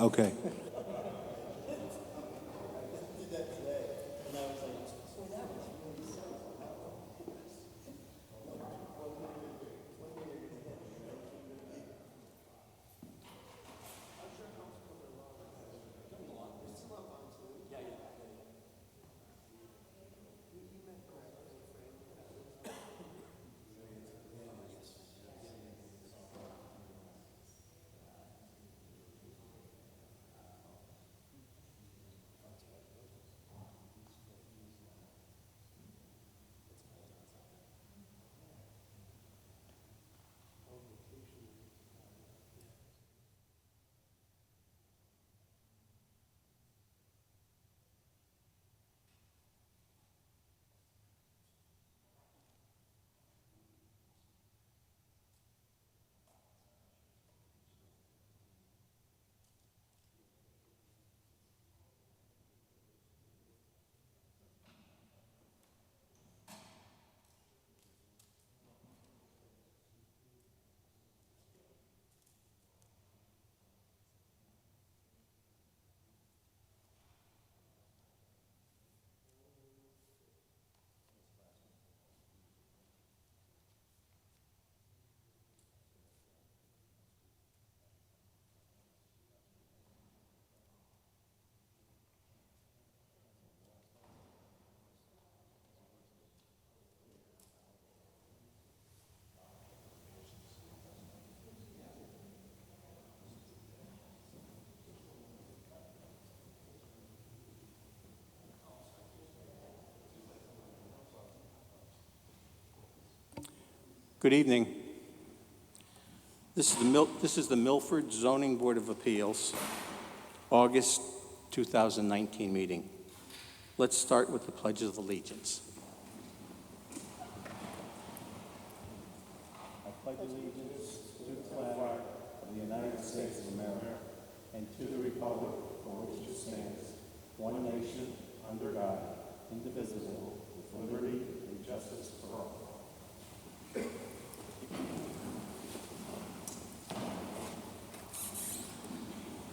Okay. Good evening. This is the Milford Zoning Board of Appeals, August 2019 meeting. Let's start with the Pledge of Allegiance. I pledge allegiance to the flag of the United States of America and to the republic for which it stands, one nation, under God, indivisible, with liberty and justice for all.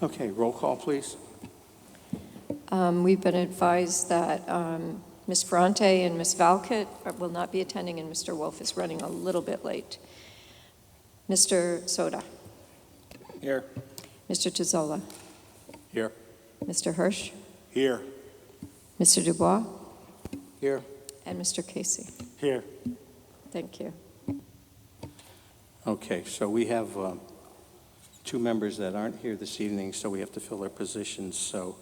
Okay, roll call, please. We've been advised that Ms. Ferrante and Ms. Valcott will not be attending, and Mr. Wolf is running a little bit late. Mr. Soda. Here. Mr. Tizzola. Here. Mr. Hirsch. Here. Mr. Dubois. Here. And Mr. Casey. Here. Thank you. Okay, so we have two members that aren't here this evening, so we have to fill their positions. So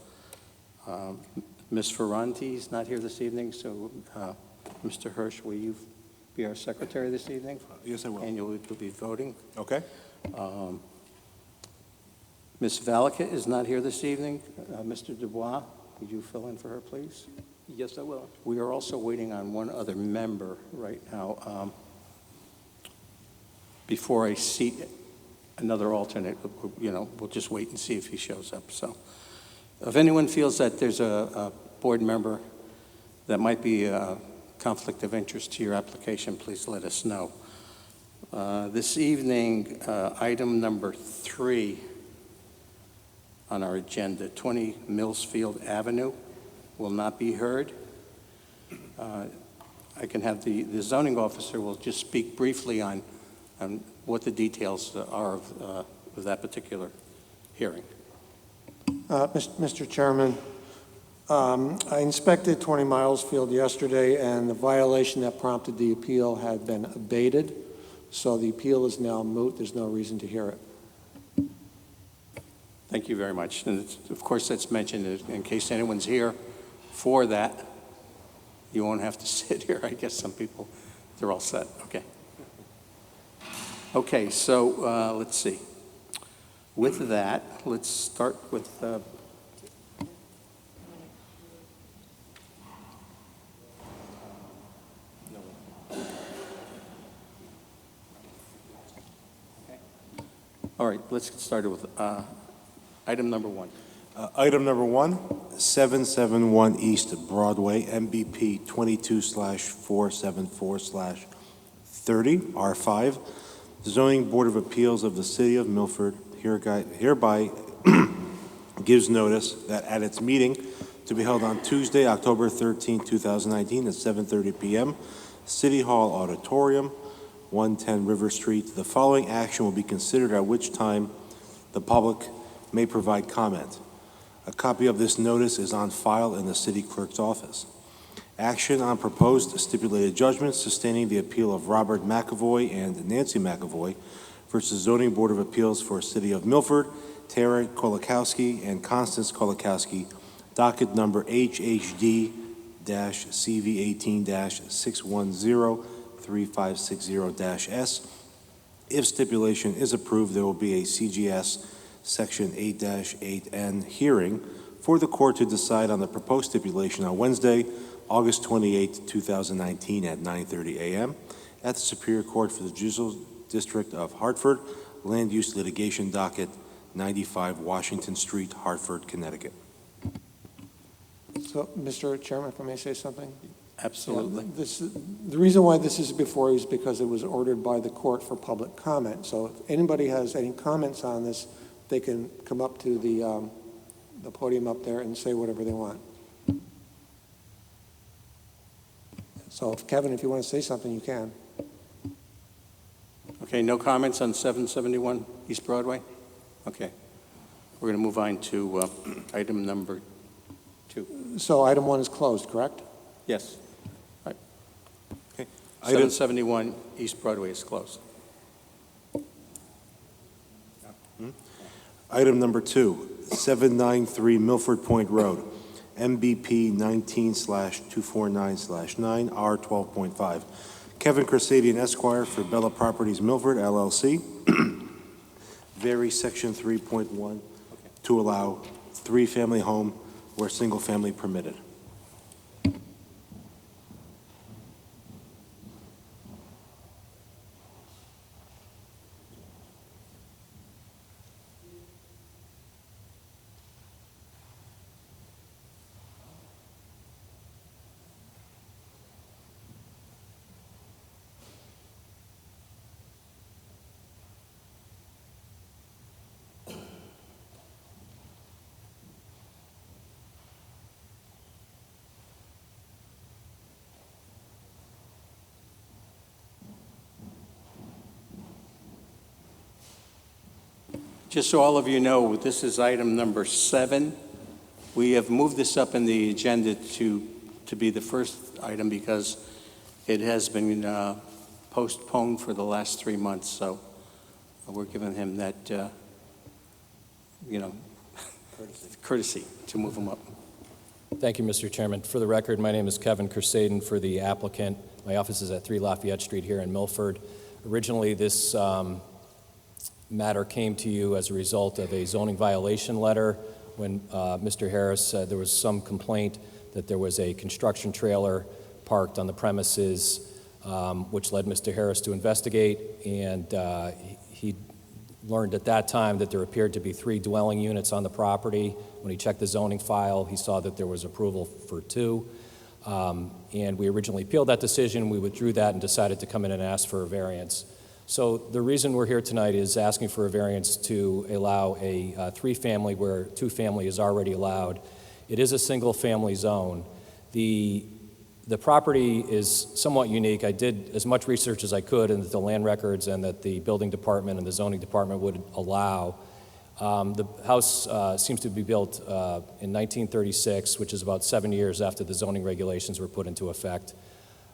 Ms. Ferrante is not here this evening, so Mr. Hirsch, will you be our secretary this evening? Yes, I will. And you'll be voting. Okay. Ms. Valcott is not here this evening. Mr. Dubois, would you fill in for her, please? Yes, I will. We are also waiting on one other member right now. Before I seat another alternate, we'll just wait and see if he shows up. So if anyone feels that there's a board member that might be a conflict of interest to your application, please let us know. This evening, item number 3 on our agenda, 20 Millsfield Avenue, will not be heard. I can have the zoning officer will just speak briefly on what the details are of that particular hearing. Mr. Chairman, I inspected 20 Milesfield yesterday, and the violation that prompted the appeal had been abated, so the appeal is now moot. There's no reason to hear it. Thank you very much. And of course, that's mentioned in case anyone's here for that. You won't have to sit here. I guess some people, they're all set. Okay. Okay, so let's see. With that, let's start with all right, let's get started with item number 1. Item number 1, 771 East Broadway, MBP 22/474/30, R5. The Zoning Board of Appeals of the City of Milford hereby gives notice that at its meeting to be held on Tuesday, October 13, 2019, at 7:30 p.m., City Hall Auditorium, 110 River Street, the following action will be considered, at which time the public may provide comment. A copy of this notice is on file in the city clerk's office. Action on proposed stipulated judgments sustaining the appeal of Robert McAvoy and Nancy McAvoy versus Zoning Board of Appeals for City of Milford, Tara Kolakowski and Constance Kolakowski, docket number HHD-CV18-610-3560-S. If stipulation is approved, there will be a CGS Section 8-8N hearing for the court to decide on the proposed stipulation on Wednesday, August 28, 2019 at 9:30 a.m. at the Superior Court for the Judicial District of Hartford, Land Use Litigation Docket 95 Washington Street, Hartford, Connecticut. So, Mr. Chairman, if I may say something? Absolutely. The reason why this is before you is because it was ordered by the court for public comment. So if anybody has any comments on this, they can come up to the podium up there and say whatever they want. So, Kevin, if you want to say something, you can. Okay, no comments on 771 East Broadway? Okay. We're going to move on to item number 2. So item 1 is closed, correct? Yes. Right. Okay. 771 East Broadway is closed. Item number 2, 793 Milford Point Road, MBP 19/249/9, R12.5. Kevin Cresadian Esquire for Bella Properties Milford, LLC. Vary Section 3.1 to allow 3-family home where single-family permitted. Just so all of you know, this is item number 7. We have moved this up in the agenda to be the first item because it has been postponed for the last 3 months. So we're giving him that, courtesy to move him up. Thank you, Mr. Chairman. For the record, my name is Kevin Crusaden for the applicant. My office is at 3 Lafayette Street here in Milford. Originally, this matter came to you as a result of a zoning violation letter when Mr. Harris said there was some complaint that there was a construction trailer parked on the premises, which led Mr. Harris to investigate, and he learned at that time that there appeared to be 3 dwelling units on the property. When he checked the zoning file, he saw that there was approval for 2, and we originally appealed that decision. We withdrew that and decided to come in and ask for a variance. So the reason we're here tonight is asking for a variance to allow a 3-family where 2-family is already allowed. It is a single-family zone. The property is somewhat unique. I did as much research as I could into the land records and that the building department and the zoning department would allow. The house seems to be built in 1936, which is about 7 years after the zoning regulations were put into effect.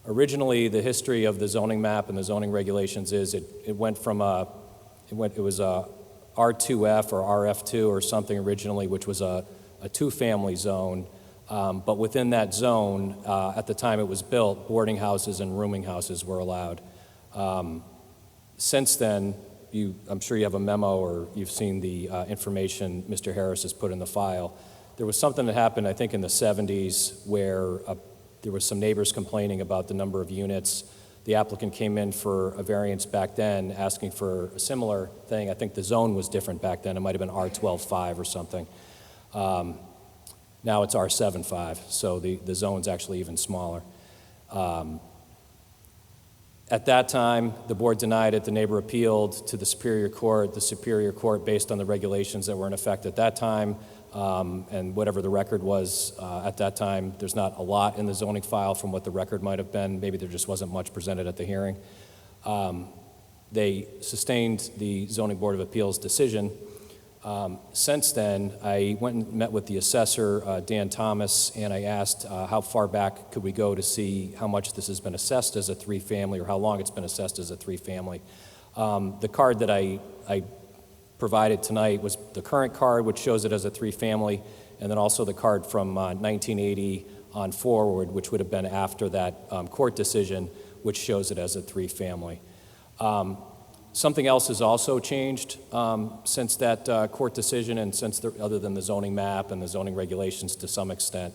Originally, the history of the zoning map and the zoning regulations is it went from it was a R2F or RF2 or something originally, which was a 2-family zone. But within that zone, at the time it was built, boarding houses and rooming houses were allowed. Since then, I'm sure you have a memo or you've seen the information Mr. Harris has put in the file. There was something that happened, I think, in the 70s where there was some neighbors complaining about the number of units. The applicant came in for a variance back then, asking for a similar thing. I think the zone was different back then. It might have been R12-5 or something. Now it's R7-5, so the zone's actually even smaller. At that time, the board denied it, the neighbor appealed to the Superior Court. The Superior Court, based on the regulations that were in effect at that time, and whatever the record was at that time, there's not a lot in the zoning file from what the record might have been. Maybe there just wasn't much presented at the hearing. They sustained the Zoning Board of Appeals decision. Since then, I went and met with the assessor, Dan Thomas, and I asked how far back could we go to see how much this has been assessed as a three-family, or how long it's been assessed as a three-family. The card that I provided tonight was the current card, which shows it as a three-family, and then also the card from 1980 on forward, which would have been after that court decision, which shows it as a three-family. Something else has also changed since that court decision, and since other than the zoning map and the zoning regulations to some extent.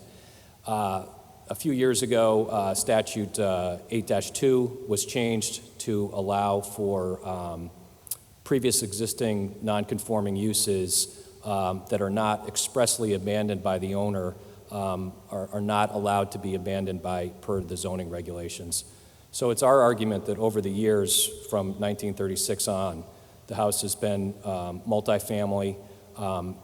A few years ago, statute 8-2 was changed to allow for previous existing non-conforming uses that are not expressly abandoned by the owner are not allowed to be abandoned per the zoning regulations. So it's our argument that over the years, from 1936 on, the house has been multifamily.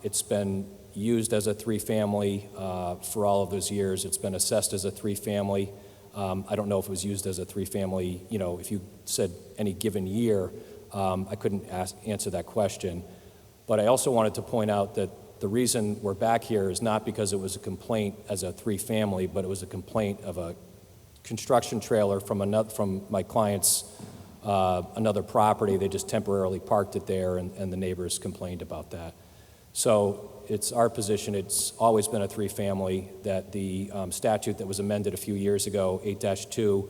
It's been used as a three-family for all of those years. It's been assessed as a three-family. I don't know if it was used as a three-family, if you said any given year, I couldn't answer that question. But I also wanted to point out that the reason we're back here is not because it was a complaint as a three-family, but it was a complaint of a construction trailer from my client's another property. They just temporarily parked it there, and the neighbors complained about that. So it's our position, it's always been a three-family, that the statute that was amended a few years ago, 8-2,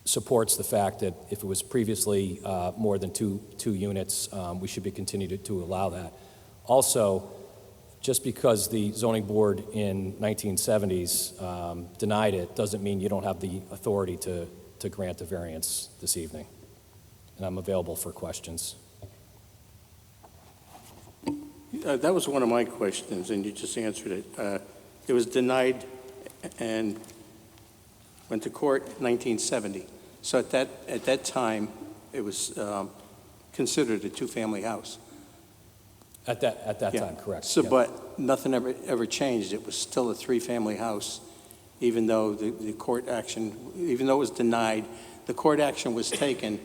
supports the fact that if it was previously more than two units, we should be continued to allow that. Also, just because the zoning board in 1970s denied it doesn't mean you don't have the authority to grant a variance this evening. And I'm available for questions. That was one of my questions, and you just answered it. It was denied and went to court in 1970. So at that time, it was considered a two-family house. At that time, correct. So, yeah. but nothing ever changed. It was still a three-family house, even though the court action, even though it was denied, the court action was taken,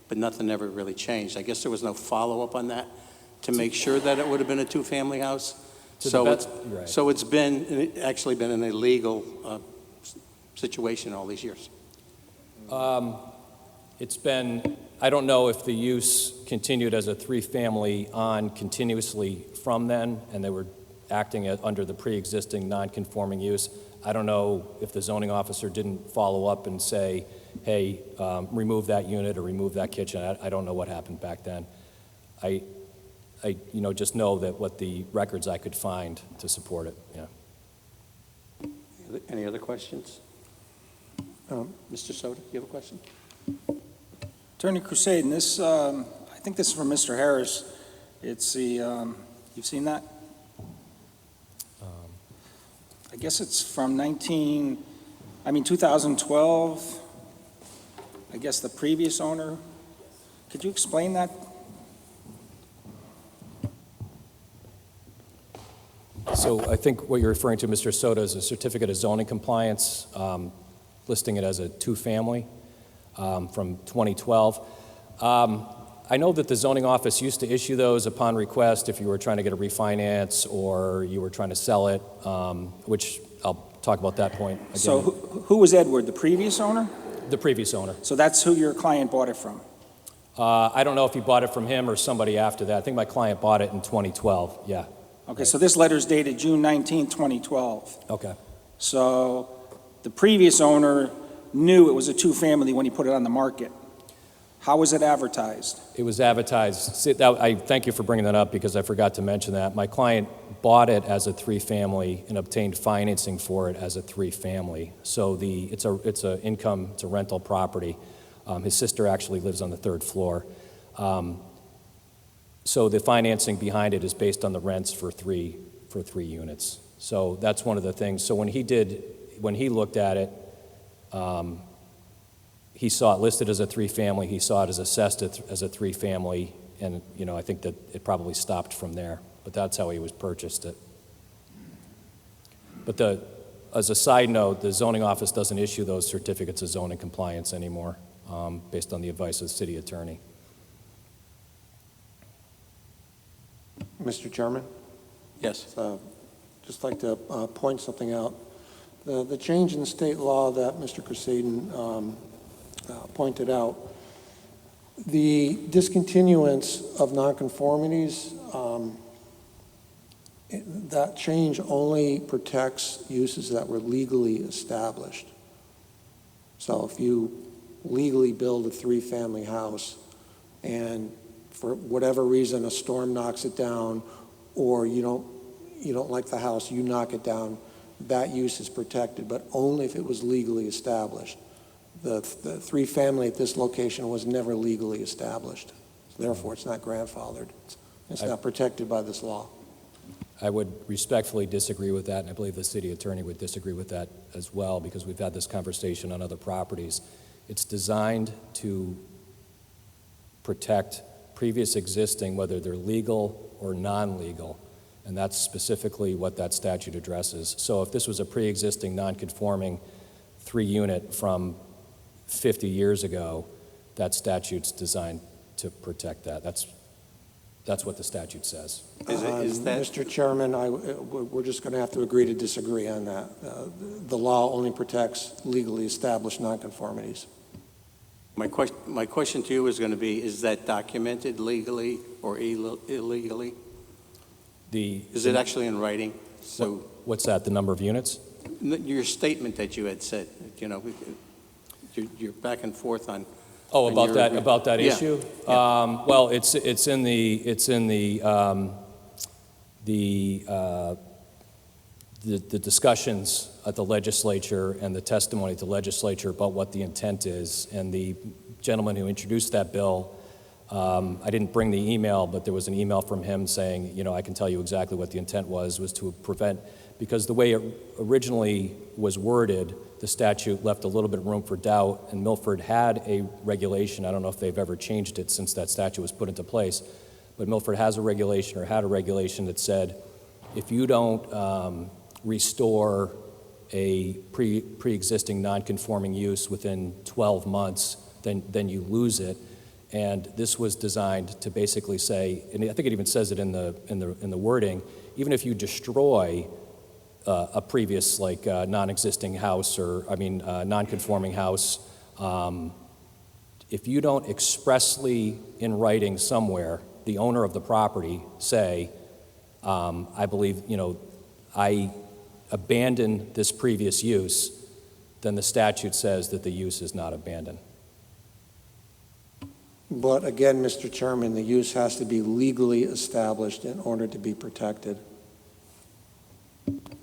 but nothing ever really changed. I guess there was no follow-up on that to make sure that it would have been a two-family house. So it's actually been an illegal situation all these years. It's been, I don't know if the use continued as a three-family on continuously from then, and they were acting under the pre-existing non-conforming use. I don't know if the zoning officer didn't follow up and say, hey, remove that unit or remove that kitchen. I don't know what happened back then. I just know that what the records I could find to support it, yeah. Any other questions? Mr. Soto, you have a question? Attorney Crusade, this, I think this is from Mr. Harris. It's the, you've seen that? I guess it's from 2012. I guess the previous owner. Could you explain that? So I think what you're referring to, Mr. Soto, is a certificate of zoning compliance, listing it as a two-family from 2012. I know that the zoning office used to issue those upon request if you were trying to get a refinance or you were trying to sell it, which I'll talk about that point again. So who was Edward, the previous owner? The previous owner. So that's who your client bought it from? I don't know if he bought it from him or somebody after that. I think my client bought it in 2012, yeah. Okay, right. So this letter's dated June 19, 2012. Okay. So the previous owner knew it was a two-family when he put it on the market. How was it advertised? It was advertised. See, I thank you for bringing that up because I forgot to mention that. My client bought it as a three-family and obtained financing for it as a three-family. So it's a rental property. His sister actually lives on the third floor. So the financing behind it is based on the rents for three units. So that's one of the things. So when he looked at it, he saw it listed as a three-family, he saw it as assessed as a three-family, and, I think that it probably stopped from there, but that's how he was purchased it. But as a side note, the zoning office doesn't issue those certificates of zoning compliance anymore, based on the advice of the city attorney. Mr. Chairman? Yes. Just like to point something out. The change in state law that Mr. Crusaden pointed out, the discontinuance of nonconformities, that change only protects uses that were legally established. So if you legally build a three-family house and for whatever reason a storm knocks it down, or you don't like the house, you knock it down, that use is protected, but only if it was legally established. The three-family at this location was never legally established. Therefore, it's not grandfathered. It's not protected by this law. I would respectfully disagree with that, and I believe the city attorney would disagree with that as well, because we've had this conversation on other properties. It's designed to protect previous existing, whether they're legal or non-legal, and that's specifically what that statute addresses. So if this was a pre-existing non-conforming three-unit from 50 years ago, that statute's designed to protect that. That's what the statute says. Is that, Mr. Chairman, we're just going to have to agree to disagree on that. The law only protects legally established nonconformities. my question to you is going to be, is that documented legally or illegally? Is it actually in writing? So What's that, the number of units? your statement that you had said, you're back and forth on. Oh, and you're- about that Yeah, issue? yeah. Well, it's in the discussions at the legislature and the testimony at the legislature about what the intent is. And the gentleman who introduced that bill, I didn't bring the email, but there was an email from him saying, I can tell you exactly what the intent was to prevent, because the way it originally was worded, the statute left a little bit of room for doubt, and Milford had a regulation. I don't know if they've ever changed it since that statute was put into place, but Milford has a regulation, or had a regulation, that said if you don't restore a pre-existing non-conforming use within 12 months, then you lose it. And this was designed to basically say, and I think it even says it in the wording, even if you destroy a previous non-existing house, or non-conforming house, if you don't expressly in writing somewhere, the owner of the property say, I believe, I abandon this previous use, then the statute says that the use is not abandoned. But again, Mr. Chairman, the use has to be legally established in order to be protected.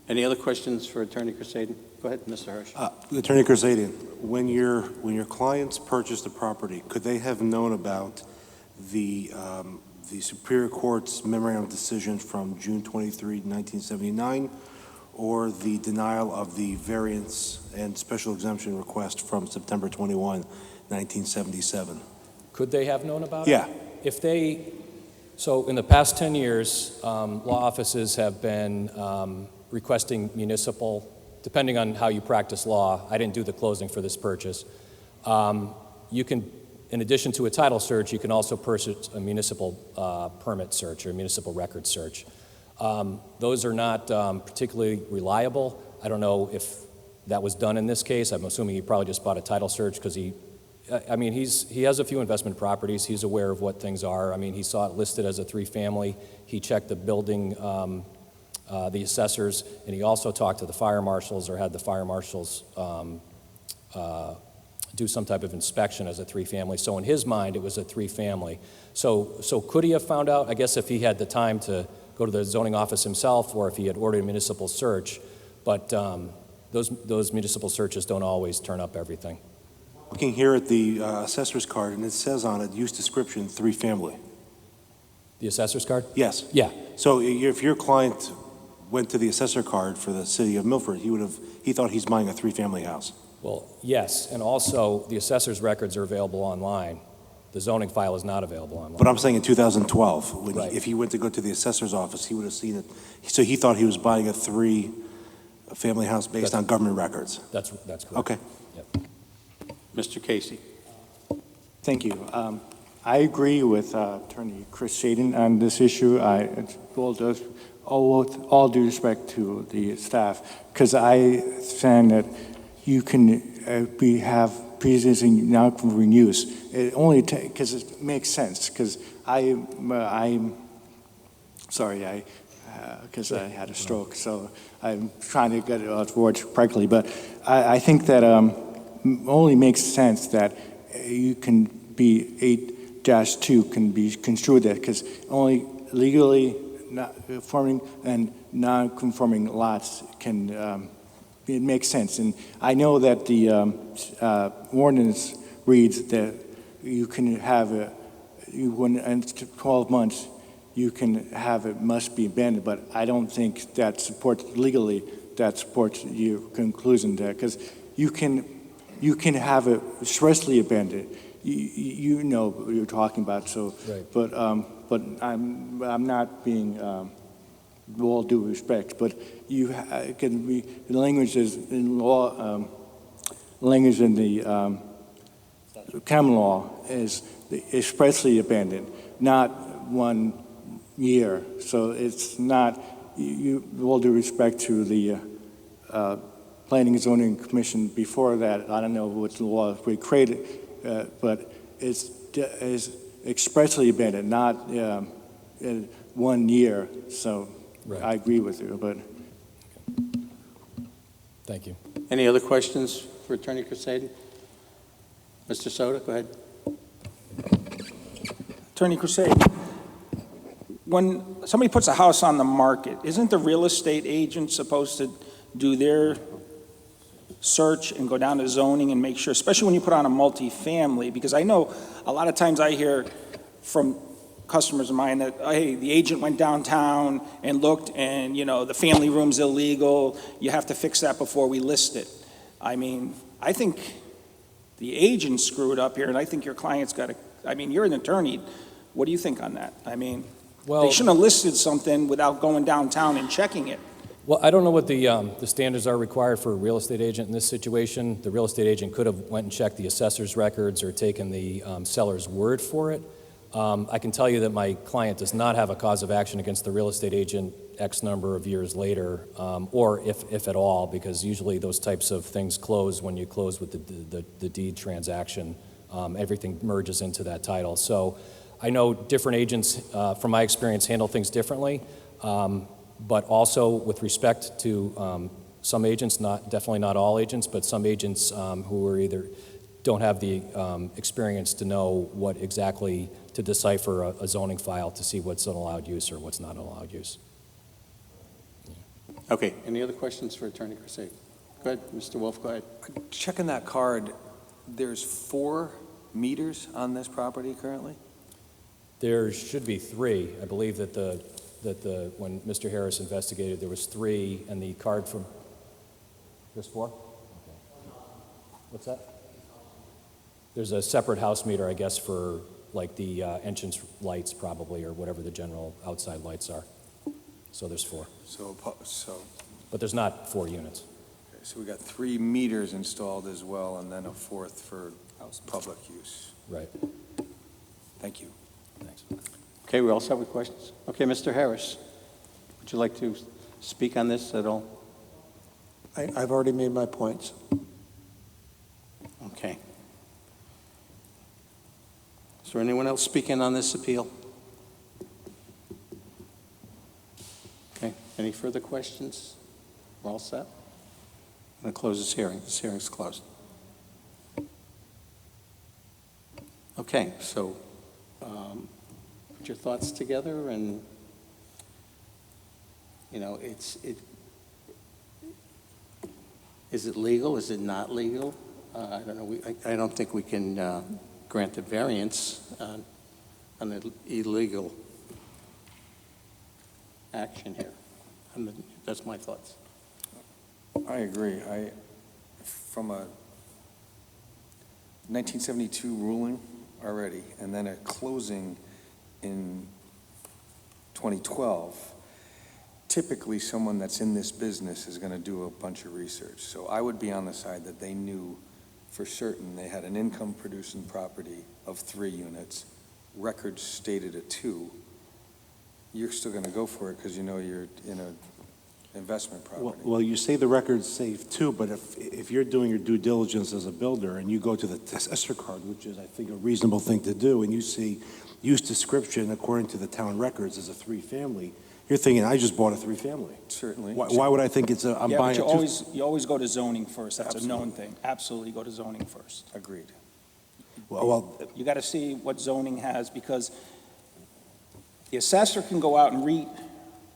Any other questions for Attorney Crusaden? Go ahead, Mr. Hirsch. Attorney Crusaden, when your clients purchased the property, could they have known about the Superior Court's memorandum of decision from June 23, 1979, or the denial of the variance and special exemption request from September 21, 1977? Could they have known about it? Yeah. So in the past 10 years, law offices have been requesting municipal, depending on how you practice law, I didn't do the closing for this purchase. You can, in addition to a title search, you can also purchase a municipal permit search or a municipal record search. Those are not particularly reliable. I don't know if that was done in this case. I'm assuming he probably just bought a title search because he has a few investment properties. He's aware of what things are. He saw it listed as a three-family. He checked the building, the assessors, and he also talked to the fire marshals, or had the fire marshals do some type of inspection as a three-family. So in his mind, it was a three-family. So could he have found out? I guess if he had the time to go to the zoning office himself, or if he had ordered a municipal search. But those municipal searches don't always turn up everything. Looking here at the assessor's card, and it says on it, use description, three-family. The assessor's card? Yes. Yeah. So if your client went to the assessor card for the city of Milford, he thought he's buying a three-family house. Well, yes, and also the assessor's records are available online. The zoning file is not available online. But I'm saying in 2012, when Right. if he went to go to the assessor's office, he would have seen it. So he thought he was buying a three-family house based on government records. That's correct. Okay. Yep. Mr. Casey? Thank you. I agree with Attorney Chris Sadin on this issue. All due respect to the staff, because I find that you can have pre-existing non-conforming use. It only because it makes sense. Because I'm sorry, because I had a stroke, so I'm trying to get it out words correctly. But I think that only makes sense that you can be 8-2 can be construed that, because only legally not conforming and non-conforming lots can, it makes sense. And I know that the ordinance reads that you can have in 12 months, you can have it must be abandoned, but I don't think that supports legally, that supports your conclusion there, because you can have it expressly abandoned. You know what you're talking about, so, Right. but I'm not being, with all due respect, but you can be, the language is in law, language in the common law is expressly abandoned, not 1 year. So it's not, with all due respect to the Planning and Zoning Commission before that, I don't know what the law we created, but it's expressly abandoned, not 1 year. So Right. I agree with you, but Thank you. Any other questions for Attorney Crusader? Mr. Soto, go ahead. Attorney Crusade, when somebody puts a house on the market, isn't the real estate agent supposed to do their search and go down to zoning and make sure, especially when you put on a multifamily? Because I know a lot of times I hear from customers of mine that, hey, the agent went downtown and looked and, the family room's illegal. You have to fix that before we list it. I mean, I think the agent screwed up here, and I think your client's got to, you're an attorney. What do you think on that? Well, They shouldn't have listed something without going downtown and checking it. Well, I don't know what the standards are required for a real estate agent in this situation. The real estate agent could have went and checked the assessor's records or taken the seller's word for it. I can tell you that my client does not have a cause of action against the real estate agent X number of years later, or if at all, because usually those types of things close when you close with the deed transaction. Everything merges into that title. So I know different agents, from my experience, handle things differently. But also with respect to some agents, definitely not all agents, but some agents who are either don't have the experience to know what exactly to decipher a zoning file to see what's an allowed use or what's not an allowed use. Okay, any other questions for Attorney Crusade? Go ahead, Mr. Wolf, go ahead. Checking that card, there's 4 meters on this property currently? There should be 3. I believe that when Mr. Harris investigated, there was 3, and the card from, there's 4? Okay. What's that? There's a separate house meter, I guess, for like the entrance lights probably, or whatever the general outside lights are. So there's 4. So But there's not 4 units. we got 3 meters installed as well, and then a 4th for public use. Right. Thank you. Thanks. Okay, we also have questions. Okay, Mr. Harris, would you like to speak on this at all? I've already made my points. Okay. Is there anyone else speaking on this appeal? Okay, any further questions? We're all set? I'm going to close this hearing. This hearing's closed. Okay, so put your thoughts together, and is it legal? Is it not legal? I don't know. I don't think we can grant a variance on an illegal action here. That's my thoughts. I agree. From a 1972 ruling already, and then a closing in 2012. Typically, someone that's in this business is going to do a bunch of research. So I would be on the side that they knew for certain they had an income-producing property of 3 units, records stated at 2. You're still going to go for it because you know you're in a investment property. Well, you say the record's safe too, but if you're doing your due diligence as a builder and you go to the assessor card, which is, I think, a reasonable thing to do, and you see use description according to the town records as a 3-family, you're thinking, I just bought a 3-family. Certainly. Why would I think it's a, I'm Yeah, buying but a you always go to zoning first. That's a known Absolutely. thing. Absolutely go to zoning first. Agreed. Well, You got to see what zoning has, because the assessor can go out and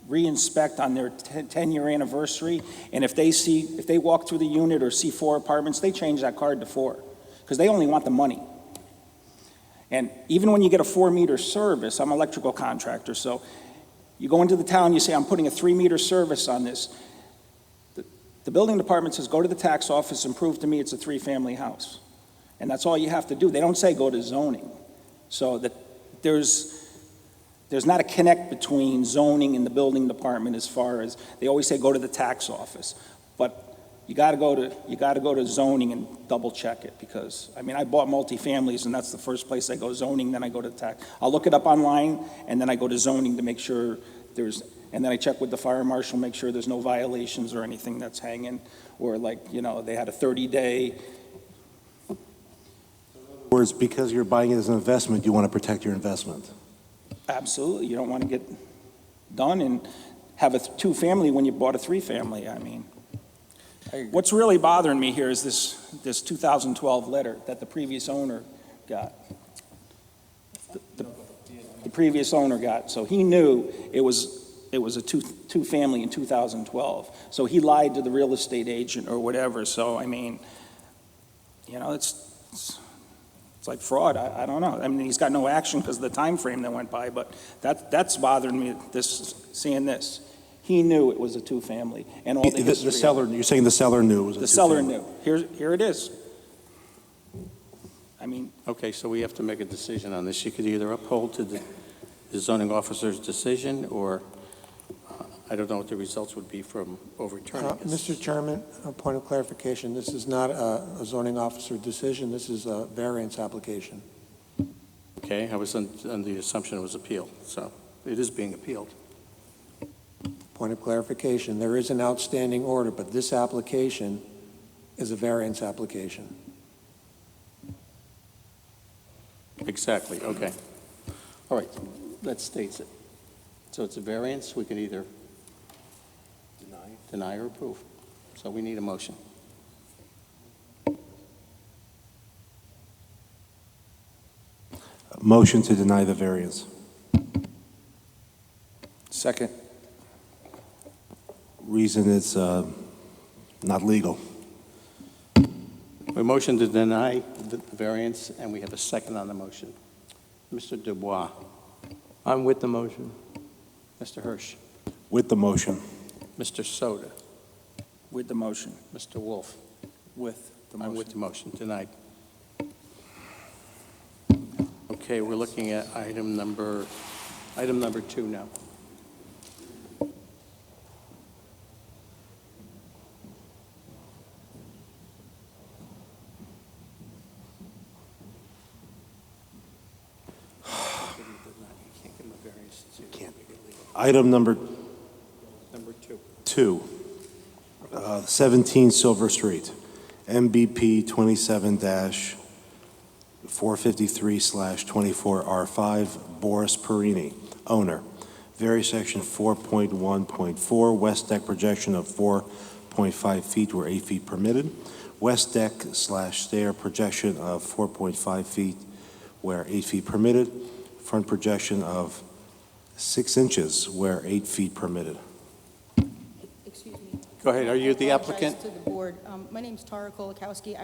re-inspect on their 10-year anniversary, and if they walk through the unit or see 4 apartments, they change that card to 4, because they only want the money. And even when you get a 4-meter service, I'm an electrical contractor, so you go into the town, you say, I'm putting a 3-meter service on this. The building department says, go to the tax office and prove to me it's a 3-family house. And that's all you have to do. They don't say go to zoning. So that there's not a connect between zoning and the building department as far as, they always say go to the tax office. But you gotta go to zoning and double check it, because, I mean, I bought multifamilies and that's the first place I go, zoning, then I go to tax. I'll look it up online and then I go to zoning to make sure and then I check with the fire marshal, make sure there's no violations or anything that's hanging, or like, they had a 30-day. words, because you're buying it as an investment, you want to protect your investment. Absolutely, you don't want to get done and have a 2-family when you bought a 3-family, I mean. What's really bothering me here is this 2012 letter that the previous owner got. The previous owner got, so he knew it was a two-family in 2012. So he lied to the real estate agent or whatever, so I mean, it's like fraud. I don't know. I mean, he's got no action because of the time frame that went by, but that's bothering me, seeing this. He knew it was a 2-family, and all the history. The seller, you're saying the seller knew it was a 2-family? The seller knew. Here it is. I mean, Okay, so we have to make a decision on this. You could either uphold to the zoning officer's decision, or I don't know what the results would be from overturning it. Mr. Chairman, a point of clarification. This is not a zoning officer decision. This is a variance application. Okay, I was on the assumption it was appealed, so it is being appealed. Point of clarification. There is an outstanding order, but this application is a variance application. Exactly, okay. All right, that states it. So it's a variance, we can either deny or approve. So we need a motion. Motion to deny the variance. Second. Reason it's not legal. We motion to deny the variance, and we have a second on the motion. Mr. Dubois. I'm with the motion. Mr. Hirsch. With the motion. Mr. Soda. with the motion. Mr. Wolf. With the I'm motion. with the motion, denied. Okay, we're looking at item number 2 now. Item number Number 2, 17 Silver Street, MBP 27-453/24R5, Boris Perini, owner. Various section 4.1.4, west deck projection of 4.5 feet where 8 feet permitted. West deck / stair projection of 4.5 feet where 8 feet permitted. Front projection of 6 inches where 8 feet permitted. Excuse me. Go ahead, are you the I apologize applicant? to the board. My name's Tara Kolakowski.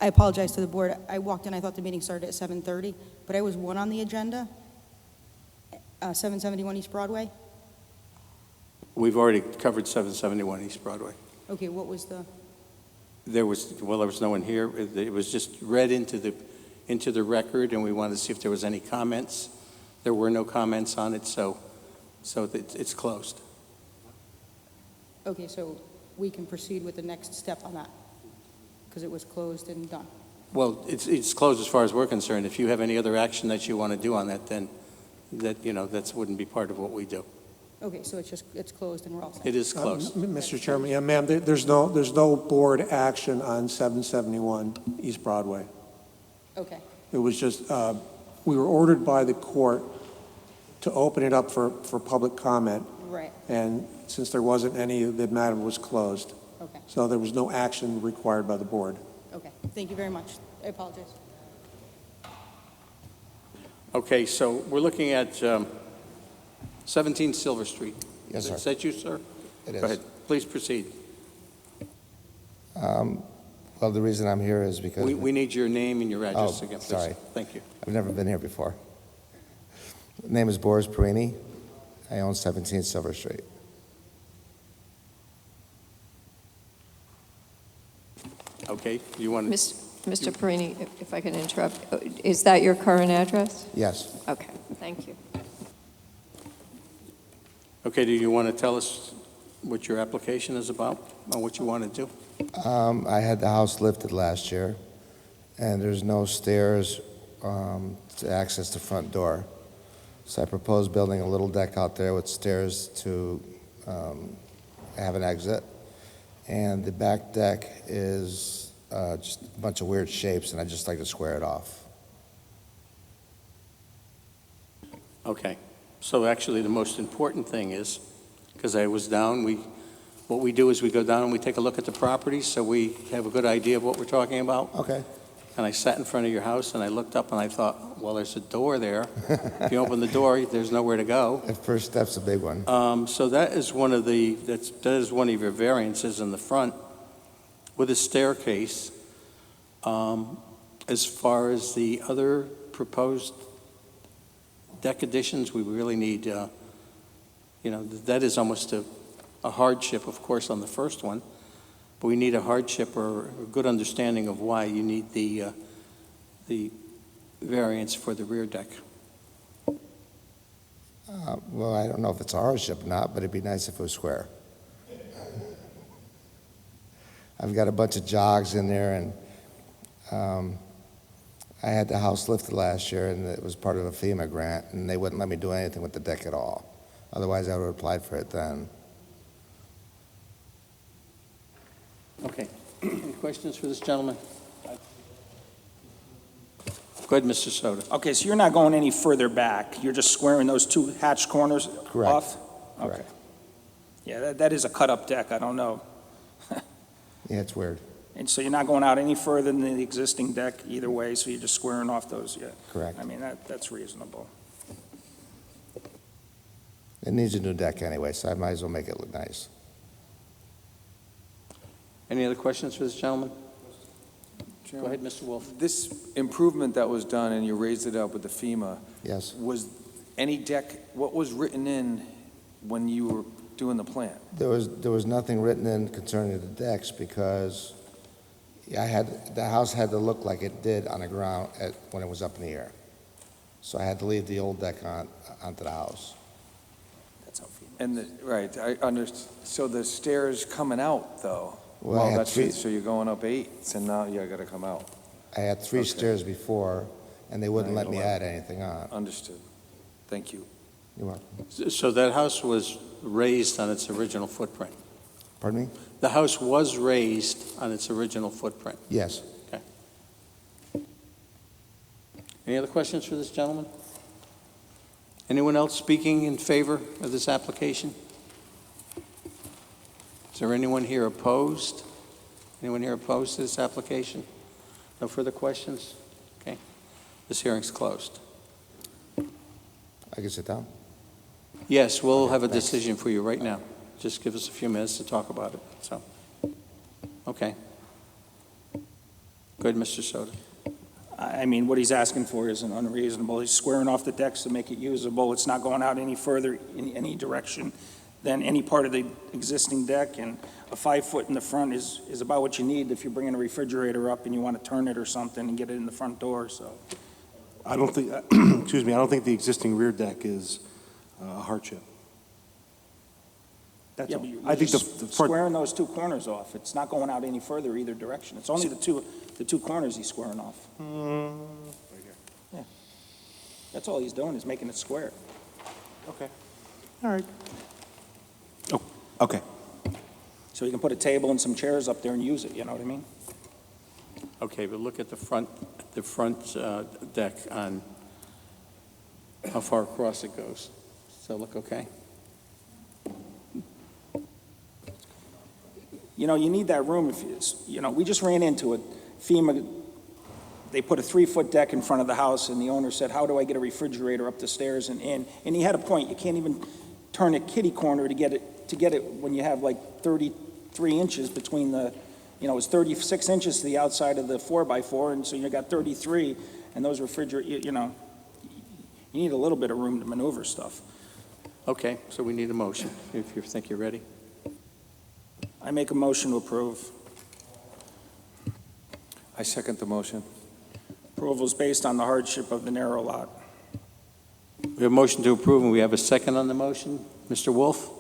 I apologize to the board. I walked in, I thought the meeting started at 7:30, but I was 1 on the agenda, 771 East Broadway. We've already covered 771 East Broadway. Okay, what was the, There was no one here. It was just read into the record, and we wanted to see if there was any comments. There were no comments on it, so it's closed. Okay, so we can proceed with the next step on that, because it was closed and done. Well, it's closed as far as we're concerned. If you have any other action that you want to do on that, then that wouldn't be part of what we do. Okay, so it's closed and we're all set. It is closed. Mr. Chairman, yeah, ma'am, there's no board action on 771 East Broadway. Okay, It was just, we were ordered by the court to open it up for public comment, right, and since there wasn't any, the matter was closed. okay, So there was no action required by the board. okay. Thank you very much. I apologize. Okay, so we're looking at 17 Silver Street. Yes, sir. Is that you, sir? It is. Go ahead. Please proceed. Well, the reason I'm here is because We need your name and your address Oh, again, please. sorry. Thank you. I've never been here before. The name is Boris Perini. I own 17 Silver Street. Okay, you want to... Mr. Perini, if I can interrupt, is that your current address? Yes. Okay, thank you. Okay, do you want to tell us what your application is about, or what you want to do? I had the house lifted last year, and there's no stairs to access the front door. So I proposed building a little deck out there with stairs to have an exit. And the back deck is just a bunch of weird shapes, and I'd just like to square it off. Okay, so actually the most important thing is, because I was down, what we do is we go down and we take a look at the property, so we have a good idea of what we're talking about. Okay. And I sat in front of your house and I looked up and I thought, well, there's a door there. If you open the door, there's nowhere to go. The first step's a big one. So that is one of your variances in the front with a staircase. As far as the other proposed deck additions, we really need, that is almost a hardship, of course, on the first one. But we need a hardship or a good understanding of why you need the variance for the rear deck. Well, I don't know if it's a hardship or not, but it'd be nice if it was square. I've got a bunch of jogs in there, and I had the house lifted last year, and it was part of a FEMA grant, and they wouldn't let me do anything with the deck at all. Otherwise, I would have applied for it then. Okay. Any questions for this gentleman? Go ahead, Mr. Soto. Okay, so you're not going any further back. You're just squaring those two hatch corners Correct. off? Okay. Correct. Yeah, that is a cut-up deck. I don't know. Yeah, it's weird. And so you're not going out any further than the existing deck either way, so you're just squaring off those, yeah. Correct. I mean, that's reasonable. It needs a new deck anyway, so I might as well make it look nice. Any other questions for this gentleman? Go ahead, Mr. Wolf. This improvement that was done, and you raised it up with the FEMA, Yes. was any deck, what was written in when you were doing the plan? There was nothing written in concerning the decks because the house had to look like it did on the ground when it was up in the air. So I had to leave the old deck onto the house. That's how FEMA. And, right, I understand, so the stairs coming out, though? Well, I had that's three- it, so you're going up 8, so now you gotta come out. I had three Okay. stairs before, and they wouldn't Now let you me allow- add anything on. Understood. Thank you. You're welcome. So that house was raised on its original footprint? Pardon me? The house was raised on its original footprint? Yes. Any other questions for this gentleman? Anyone else speaking in favor of this application? Is there anyone here opposed? Anyone here opposed to this application? No further questions? Okay. This hearing's closed. I can sit down? Yes, we'll have a Thanks. decision for you right now. Just give us a few minutes to talk about it, so. Okay. Go ahead, Mr. Soto. I mean, what he's asking for isn't unreasonable. He's squaring off the decks to make it usable. It's not going out any further in any direction than any part of the existing deck, and a 5-foot in the front is about what you need if you're bringing a refrigerator up and you want to turn it or something and get it in the front door, so. I don't think, excuse me, I don't think the existing rear deck is a hardship. That's, Yeah, but you're I think the just front, squaring those two corners off. It's not going out any further either direction. It's only the two corners he's squaring off. Yeah. That's all he's doing, is making it square. okay, all right. Oh, okay. So you can put a table and some chairs up there and use it, you know what I mean? Okay, but look at the front deck on how far across it goes. Does that look okay? You know, you need that room if you know, we just ran into it. FEMA, they put a 3-foot deck in front of the house, and the owner said, how do I get a refrigerator up the stairs and in? And he had a point. You can't even turn a kitty corner to get it when you have like 33 inches between the, you know, it's 36 inches to the outside of the 4x4, and so you got 33, and those refrigerators, you know, you need a little bit of room to maneuver stuff. Okay, so we need a motion, if you think you're ready. I make a motion to approve. I second the motion. Approval is based on the hardship of the narrow lot. We have a motion to approve, and we have a second on the motion. Mr. Wolf?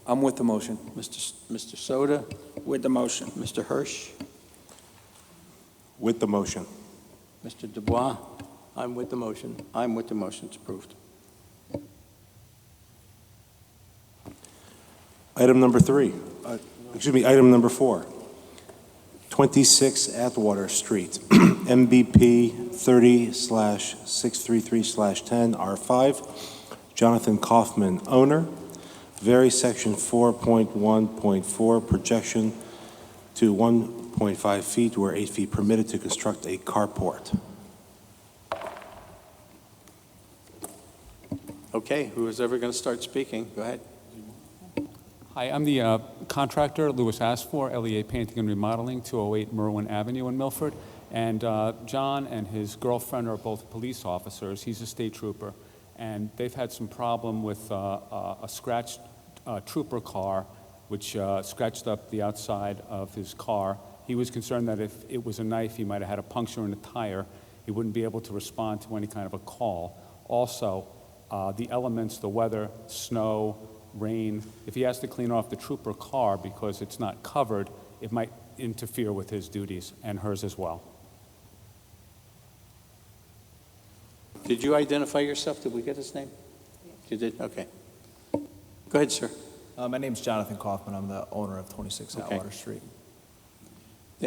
I'm with the motion. Mr. Soda? With the motion. Mr. Hirsch? With the motion. Mr. Dubois? I'm with the motion. I'm with the motion. It's approved. Item number 3, item number 4. 26 Atwater Street, MBP 30/633/10, R5. Jonathan Kaufman, owner. Vary section 4.1.4, projection to 1.5 feet where 8 feet permitted to construct a carport. Okay, who is ever going to start speaking? Go ahead. Hi, I'm the contractor, Louis Asfor, LEA Painting and Remodeling, 208 Merwin Avenue in Milford. And John and his girlfriend are both police officers. He's a state trooper. And they've had some problem with a scratched trooper car, which scratched up the outside of his car. He was concerned that if it was a knife, he might have had a puncture in the tire. He wouldn't be able to respond to any kind of a call. Also, the elements, the weather, snow, rain, if he has to clean off the trooper car because it's not covered, it might interfere with his duties and hers as well. Did you identify yourself? Did we get his name? You did? Okay. Go ahead, sir. My name's Jonathan Kaufman. I'm the owner of 26 Okay. Atwater Street.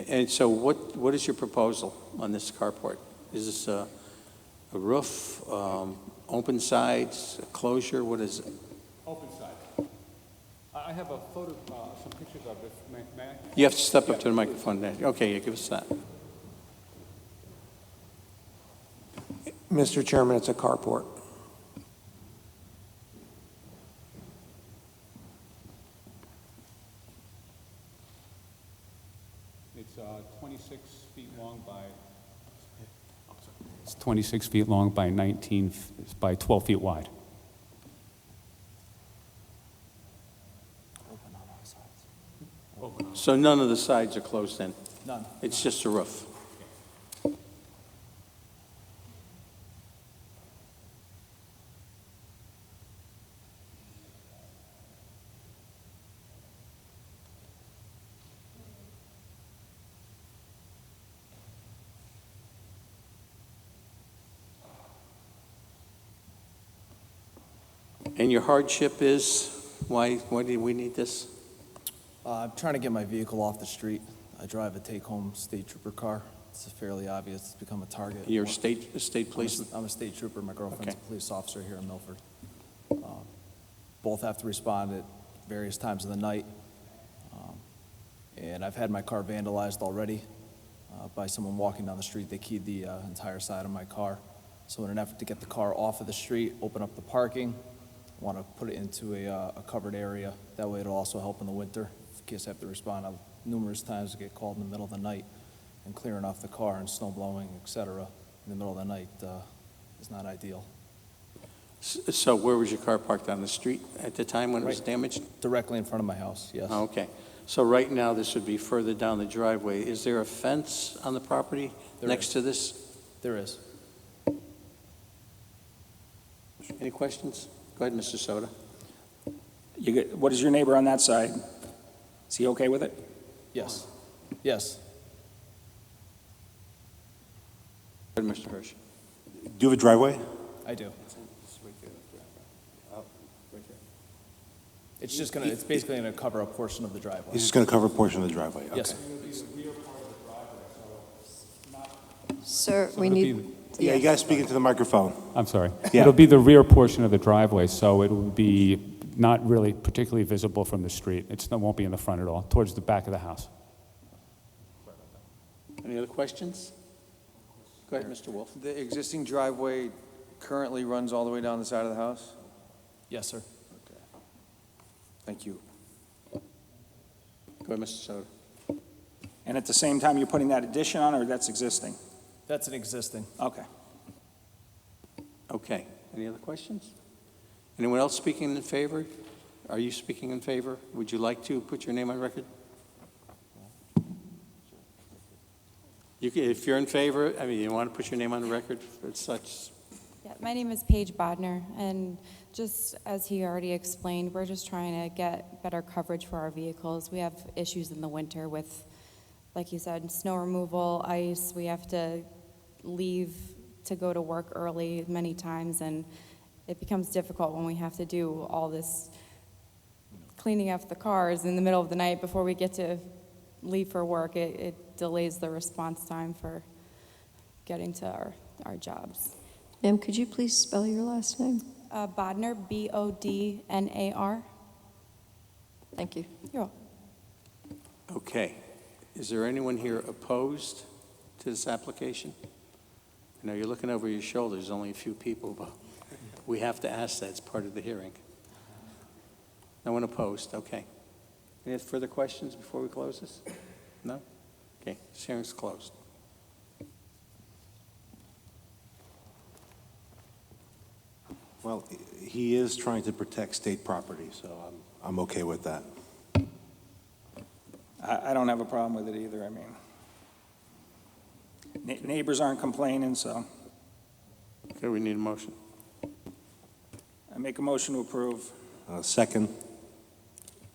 And so what is your proposal on this carport? Is this a roof, open sides, a closure? What is it? Open side. I have a photo, some pictures of it. May I? You have to step up to the microphone there. Okay, yeah, give us that. Mr. Chairman, it's a carport. It's 26 feet long by 19 by 12 feet wide. So none of the sides are closed in? None. It's just a roof? And your hardship is, why do we need this? I'm trying to get my vehicle off the street. I drive a take-home state trooper car. It's fairly obvious it's become a target. You're a state policeman? I'm a state trooper. My girlfriend's Okay. a police officer here in Milford. Both have to respond at various times of the night. And I've had my car vandalized already by someone walking down the street. They keyed the entire side of my car. So in an effort to get the car off of the street, open up the parking, want to put it into a covered area. That way it'll also help in the winter in case I have to respond. I've numerous times to get called in the middle of the night, and clearing off the car and snow blowing, et cetera, in the middle of the night is not ideal. So where was your car parked, on the street at the time when it was Right. damaged? Directly in front of my house, yes. Oh, okay. So right now, this would be further down the driveway. Is there a fence on the property There next is. to this? There is. Any questions? Go ahead, Mr. Soto. What is your neighbor on that side? Is he okay with it? Yes. Yes. Go ahead, Mr. Hirsch. Do you have a driveway? I do. It's just gonna, it's basically gonna cover a portion of the driveway. He's just going to cover a portion of the driveway? Yes, Okay. sir. Sir, we it'll need, be- Yeah, you guys speak into the microphone. I'm sorry. Yeah. It'll be the rear portion of the driveway, so it will be not really particularly visible from the street. It won't be in the front at all, towards the back of the house. Any other questions? Go ahead, Mr. Wolf. The existing driveway currently runs all the way down the side of the house? Yes, sir. Thank you. Go ahead, Mr. Soto. And at the same time, you're putting that addition on, or that's existing? That's an existing. Okay. Okay. Any other questions? Anyone else speaking in favor? Are you speaking in favor? Would you like to put your name on record? You can, if you're in favor, I mean, you want to put your name on the record for such? Yeah, my name is Paige Bodner, and just as he already explained, we're just trying to get better coverage for our vehicles. We have issues in the winter with, like you said, snow removal, ice. We have to leave to go to work early many times, and it becomes difficult when we have to do all this cleaning up the cars in the middle of the night before we get to leave for work. It delays the response time for getting to our jobs. ma'am, could you please spell your last name? Bodnar, B-O-D-N-A-R. Thank you. You're welcome. Okay. Is there anyone here opposed to this application? I know you're looking over your shoulder. There's only a few people, but we have to ask that. It's part of the hearing. No one opposed. Okay. Any further questions before we close this? No? Okay. This hearing's closed. Well, he is trying to protect state property, so I'm okay with that. I don't have a problem with it either, I mean. Neighbors aren't complaining, so Okay, we need a motion. I make a motion to approve. Second,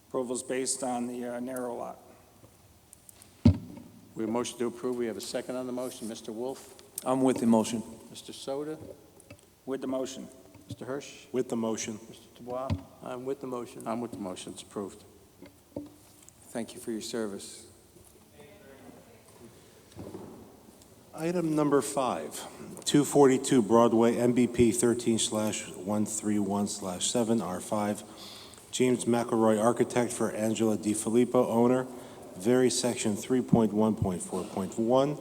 Approval's based on the narrow lot. We have a motion to approve. We have a second on the motion. Mr. Wolf, I'm with the motion. Mr. Soda, With the motion. Mr. Hirsch, with the motion. Mr. Dubois. I'm with the motion. I'm with the motion. It's approved. Thank you for your service. Item number 5, 242 Broadway, MBP 13/131/7, R5. James McElroy, architect, for Angela DiFilippo, owner. Vary section 3.1.4.1.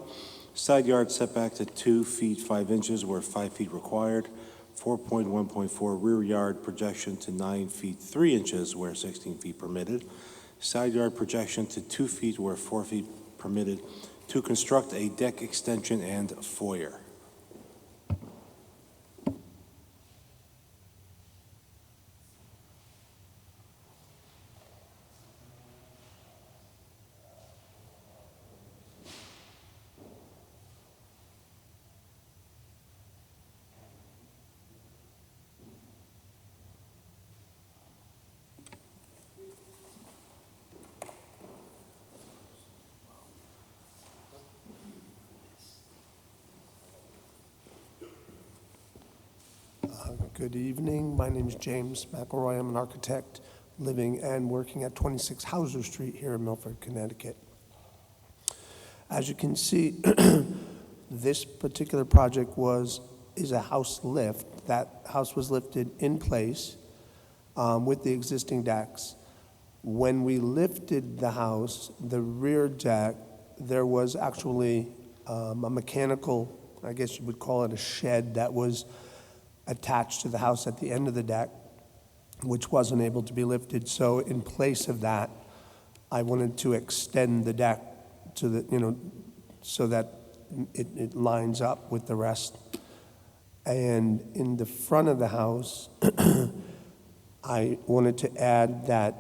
Side yard setback to 2 feet 5 inches where 5 feet required. 4.1.4 rear yard projection to 9 feet 3 inches where 16 feet permitted. Side yard projection to 2 feet where 4 feet permitted, to construct a deck extension and foyer. Good evening. My name is James McElroy. I'm an architect living and working at 26 Hauser Street here in Milford, Connecticut. As you can see, this particular project is a house lift. That house was lifted in place with the existing decks. When we lifted the house, the rear deck, there was actually a mechanical, I guess you would call it a shed, that was attached to the house at the end of the deck, which wasn't able to be lifted. So in place of that, I wanted to extend the deck to the, so that it lines up with the rest. And in the front of the house, I wanted to add that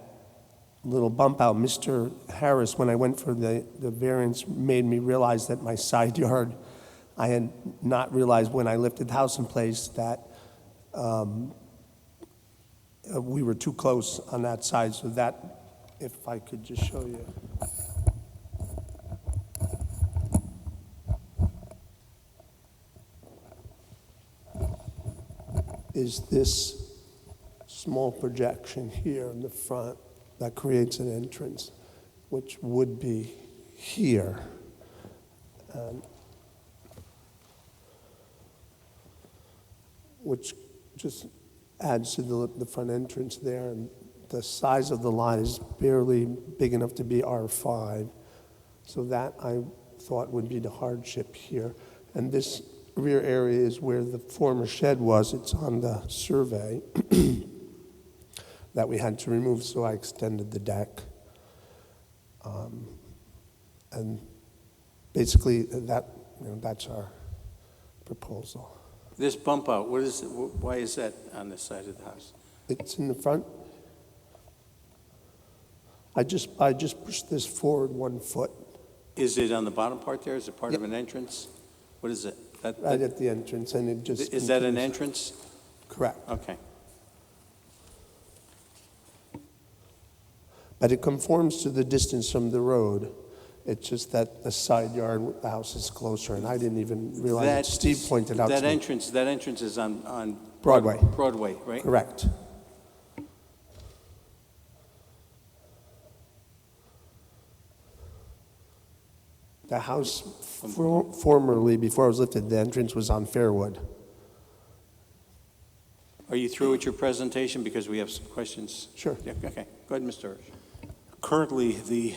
little bump out. Mr. Harris, when I went for the variance, made me realize that my side yard, I had not realized when I lifted the house in place that we were too close on that side. So that, if I could just show you. Is this small projection here in the front that creates an entrance, which would be here. Which just adds to the front entrance there. And the size of the lot is barely big enough to be R5. So that I thought would be the hardship here. And this rear area is where the former shed was. It's on the survey that we had to remove, so I extended the deck. And basically, that's our proposal. This bump out, why is that on the side of the house? It's in the front. I just pushed this forward 1 foot. Is it on the bottom part there? Is it part of an entrance? What is it? Right at the entrance, and it just... Is that an entrance? Correct. Okay. But it conforms to the distance from the road. It's just that the side yard, the house is closer, and I didn't even realize that Steve pointed out to me. That entrance is on Broadway. Broadway, right? Correct. The house formerly, before it was lifted, the entrance was on Fairwood. Are you through with your presentation? Because we have some questions. Sure. Yeah, okay. Go ahead, Mr. Hirsch. Currently,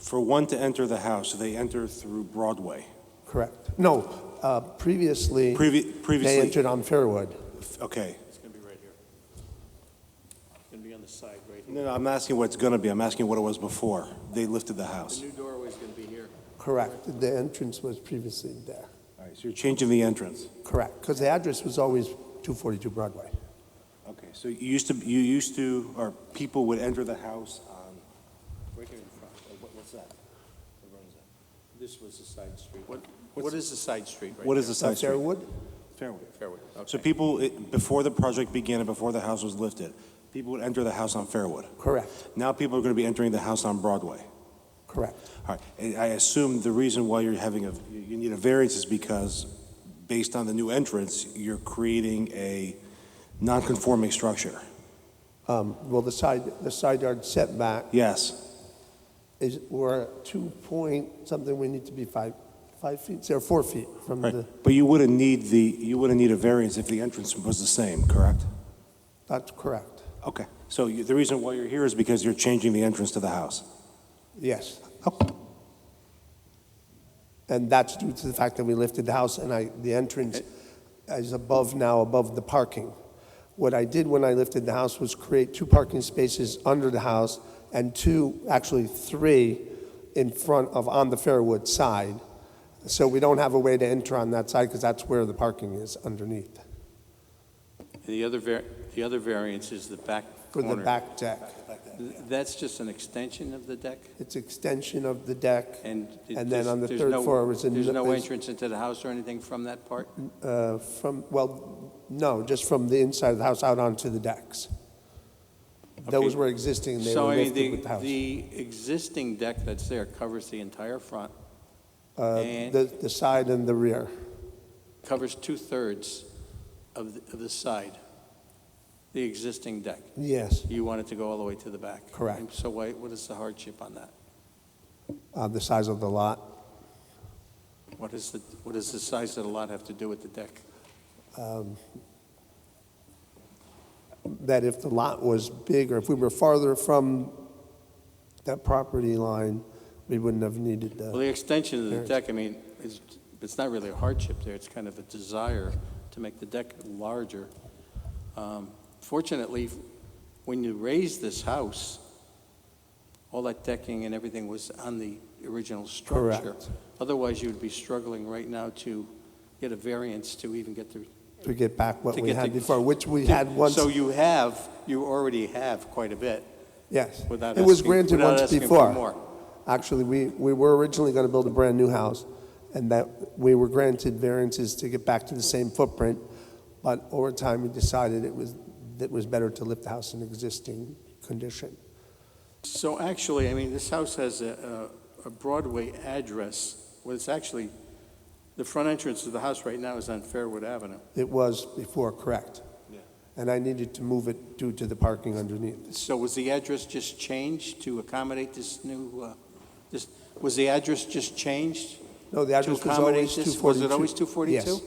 for one to enter the house, they enter through Broadway. Correct. No, previously, Previously, they entered on Fairwood. okay. It's going to be right here. It's going to be on the side right here. No, I'm not asking what it's going to be. I'm asking what it was before they lifted the house. The new doorway is going to be here. Correct. The entrance was previously there. All right, so you're changing the entrance. Correct, because the address was always 242 Broadway. Okay, so you used to, or people would enter the house on, Right here in front. what's that? What road is that? This was the side street. What is the side street right What is there? the side street? Fairwood? Fairwood. Fairwood. Okay. So people, before the project began and before the house was lifted, people would enter the house on Fairwood. Correct, Now people are going to be entering the house on Broadway. correct. All right, and I assume the reason why you need a variance is because, based on the new entrance, you're creating a non-conforming structure. Well, the side yard setback Yes. we're at 2 point something, we need to be 5 feet, so 4 feet from Right. the, But you wouldn't need a variance if the entrance was the same, correct? that's correct. Okay. So the reason why you're here is because you're changing the entrance to the house. Yes. Okay. And that's due to the fact that we lifted the house and the entrance is above the parking. What I did when I lifted the house was create 2 parking spaces under the house and 3 in front of, on the Fairwood side. So we don't have a way to enter on that side because that's where the parking is underneath. And the other variance is the back For corner. the back deck. That's just an extension of the deck? It's extension of the deck. And then on the third floor is There's no entrance into the house or anything from that part? No, just from the inside of the house out onto the decks. Those were existing, and they were lifted with the house. The existing deck that's there covers the entire front, The side and the rear. covers 2/3 of the side, the existing deck. Yes, You want it to go all the way to the back? Correct. And so what is the hardship on that? the size of the lot. What does the size of the lot have to do with the deck? That if the lot was bigger, if we were farther from that property line, we wouldn't have needed Well, the, the extension of the variance. deck, I mean, it's not really a hardship there. It's kind of a desire to make the deck larger. Fortunately, when you raised this house, all that decking and everything was on the original structure. Correct. Otherwise, you would be struggling right now to get a variance to even get to get back what To we get had the- before, which we had once. So you already have quite a bit. Yes. Without It was asking- granted without once asking for before. more. Actually, we were originally going to build a brand-new house, and that we were granted variances to get back to the same footprint, but over time, we decided it was better to lift the house in existing condition. So actually, I mean, this house has a Broadway address. Well, it's actually, the front entrance of the house right now is on Fairwood Avenue. It was before, correct. Yeah. And I needed to move it due to the parking underneath. So was the address just changed to accommodate this new, was the address just changed? No, the address was accommodate always this? 242. Was it always 242? Yes.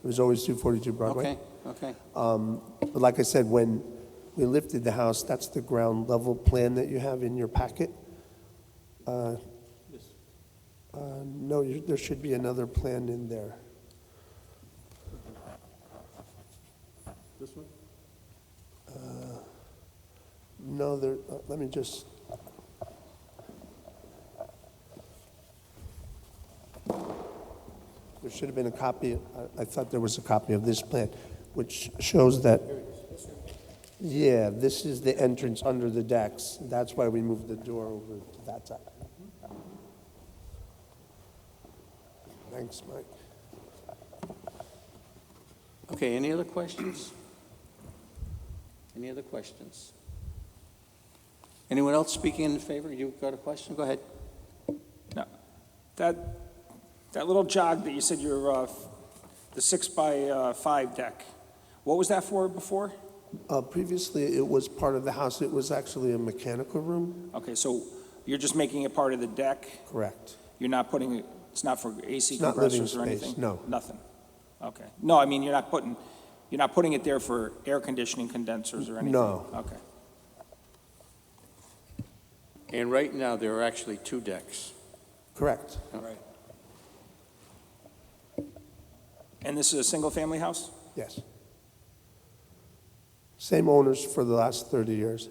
It was always 242 Broadway. Okay. But like I said, when we lifted the house, that's the ground level plan that you have in your packet. No, there should be another plan in there. This one? No, let me just. There should have been a copy, I thought there was a copy of this plan, which shows that. Yeah, this is the entrance under the decks. That's why we moved the door over to that side. Thanks, Mike. Okay, any other questions? Any other questions? Anyone else speaking in favor? You got a question? Go ahead. No. That little jog that you said you're, the 6x5 deck, what was that for before? Previously, it was part of the house. It was actually a mechanical room. Okay, so you're just making it part of the deck? Correct. You're not putting it, it's not for AC It's not living compressors or space, anything? no. Nothing? Okay. No, I mean, you're not putting it there for air conditioning condensers or anything? No. Okay. And right now, there are actually two decks. Correct. Right. And this is a single-family house? Yes. Same owners for the last 30 years.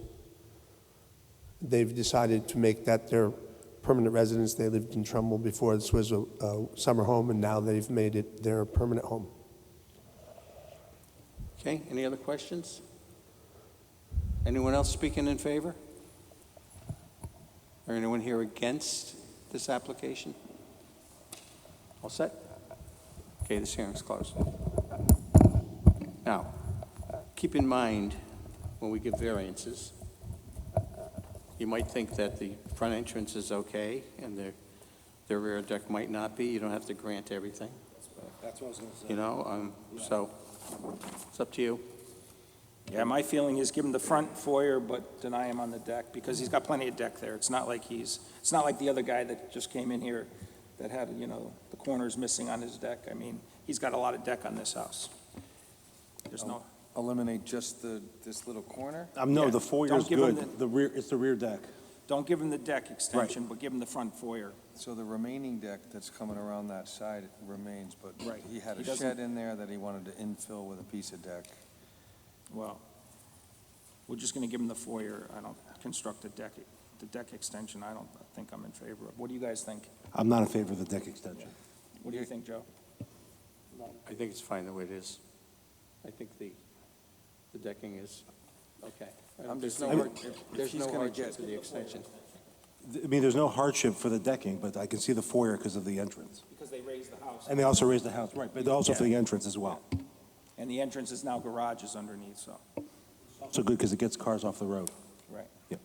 They've decided to make that their permanent residence. They lived in Trumbull before this was a summer home, and now they've made it their permanent home. Okay, any other questions? Anyone else speaking in favor? Or anyone here against this application? All set? Okay, this hearing's closed. Now, keep in mind, when we give variances, you might think that the front entrance is okay, and the rear deck might not be. You don't have to grant everything. That's what I was going to say. You know, so it's up to you. Yeah, my feeling is give him the front foyer, but deny him on the deck, because he's got plenty of deck there. It's not like the other guy that just came in here that had, the corners missing on his deck. I mean, he's got a lot of deck on this house. There's no, Eliminate just this little corner? No, Yeah, the foyer's don't give 'em good. The rear, it's the rear deck. don't give him the deck extension, but give him the front foyer. So the remaining deck that's coming around that side remains, but Right. he had He a doesn't- shed in there that he wanted to infill with a piece of deck. Well, we're just gonna give him the foyer. I don't construct the deck extension, I don't think I'm in favor of. What do you guys think? I'm not in favor of the deck extension. What do you think, Joe? I think it's fine the way it is. I think the decking is okay. There's no he's gonna hardship get- to the extension. I mean, there's no hardship for the decking, but I can see the foyer because of the entrance. Because they raised the house. And they also raised the house, right, but also for the entrance as well. And the entrance is now garages underneath, so, So good because it gets cars off the road. right. Yep.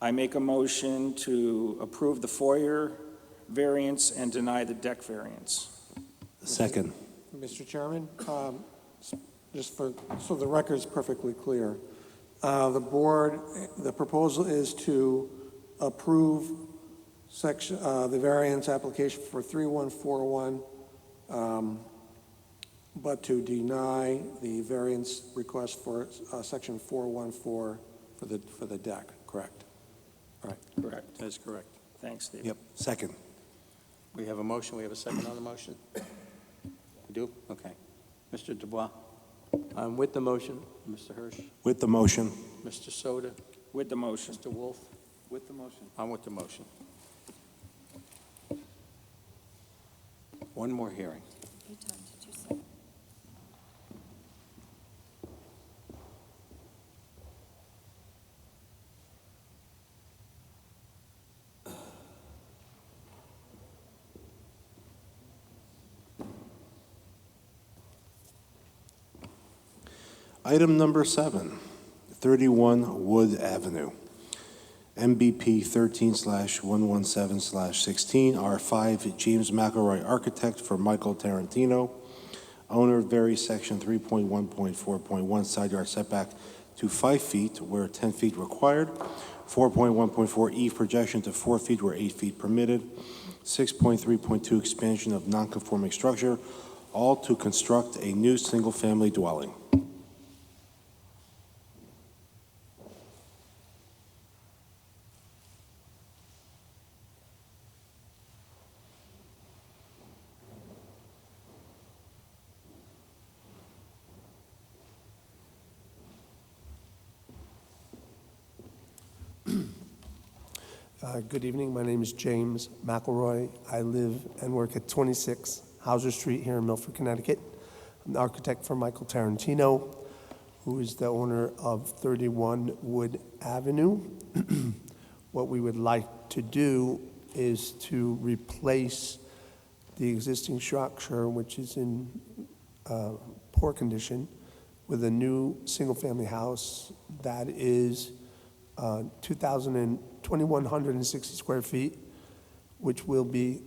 I make a motion to approve the foyer variance and deny the deck variance. Second. Mr. Chairman, so the record's perfectly clear, the proposal is to approve the variance application for 3141, but to deny the variance request for section 414 for the deck, correct? Right. Correct. That is correct. Thanks, Steve. Yep, second. We have a motion, we have a second on the motion? We do? Okay. Mr. Dubois? I'm with the motion. Mr. Hirsch? With the motion. Mr. Soda? With the motion. Mr. Wolf? With the motion. I'm with the motion. One more hearing. Item number 7, 31 Wood Avenue, MBP 13/117/16, R5, James McElroy, architect for Michael Tarantino, owner varies section 3.1.4.1, side yard setback to 5 feet where 10 feet required, 4.1.4 eve projection to 4 feet where 8 feet permitted, 6.3.2 expansion of non-conforming structure, all to construct a new single-family dwelling. Good evening. My name is James McElroy. I live and work at 26 Hauser Street here in Milford, Connecticut. I'm the architect for Michael Tarantino, who is the owner of 31 Wood Avenue. What we would like to do is to replace the existing structure, which is in poor condition, with a new single-family house that is 2,160 square feet, which will be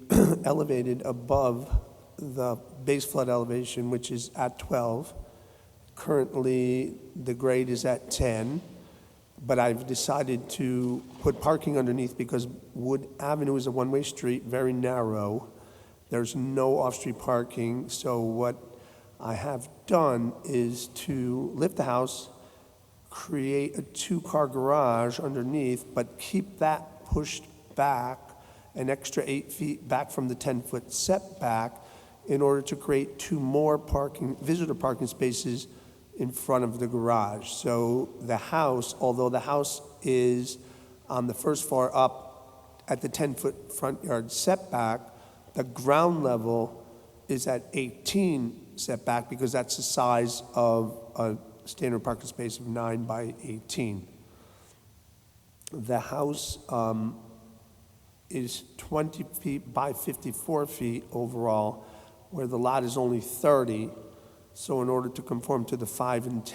elevated above the base flood elevation, which is at 12. Currently, the grade is at 10, but I've decided to put parking underneath because Wood Avenue is a one-way street, very narrow. There's no off-street parking, so what I have done is to lift the house, create a two-car garage underneath, but keep that pushed back an extra 8 feet back from the 10-foot setback in order to create 2 more visitor parking spaces in front of the garage. So the house, although the house is on the first floor up at the 10-foot front yard setback, the ground level is at 18 setback because that's the size of a standard parking space of 9 by 18. The house is 20 feet by 54 feet overall, where the lot is only 30. So in order to conform to the 5 and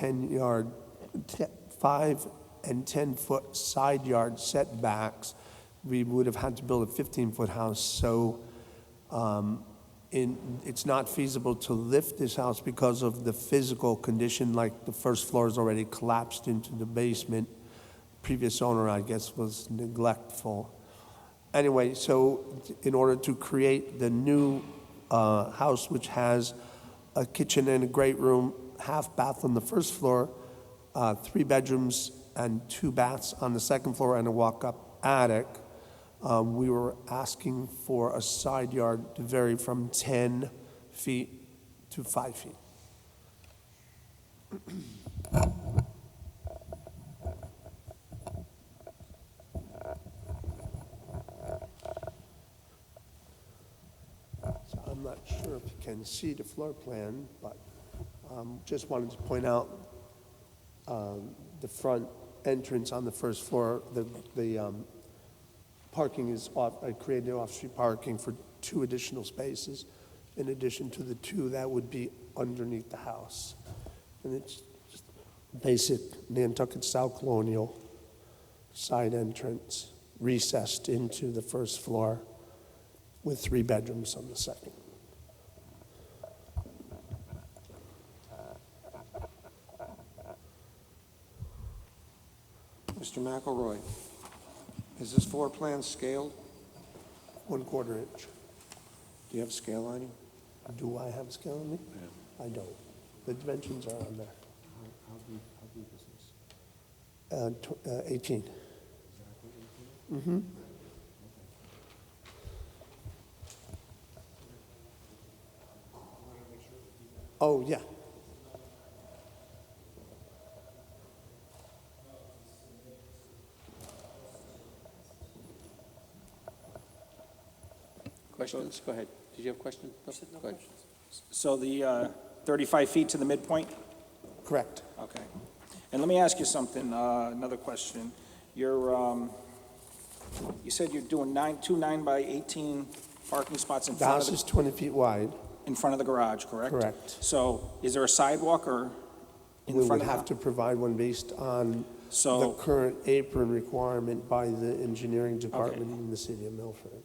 10 foot side yard setbacks, we would have had to build a 15-foot house. So it's not feasible to lift this house because of the physical condition, like the first floor is already collapsed into the basement. Previous owner, I guess, was neglectful. Anyway, so in order to create the new house, which has a kitchen and a great room, half bath on the first floor, 3 bedrooms and 2 baths on the second floor, and a walk-up attic, we were asking for a side yard to vary from 10 feet to 5 feet. So I'm not sure if you can see the floor plan, but just wanted to point out the front entrance on the first floor, the parking is off. I created off-street parking for 2 additional spaces, in addition to the 2 that would be underneath the house. And it's just basic Nantucket style colonial side entrance, recessed into the first floor with 3 bedrooms on the second. Mr. McElroy, is this floor plan scaled? 1/4 inch. Do you have a scale on you? Do I have a scale on me? Yeah. I don't. The dimensions are on there. How big is this? 18. Exactly 18? Mm-hmm. Oh, yeah. Questions? Go ahead. Did you have questions? Go ahead. So the 35 feet to the midpoint? Correct. Okay. And let me ask you something, another question. You said you're doing two 9 by 18 parking spots in The front house of is 20 feet wide. in front of the garage, correct? Correct. So is there a sidewalk or in We front would of have to provide one based on the So, current apron requirement by the engineering department in the city of Milford.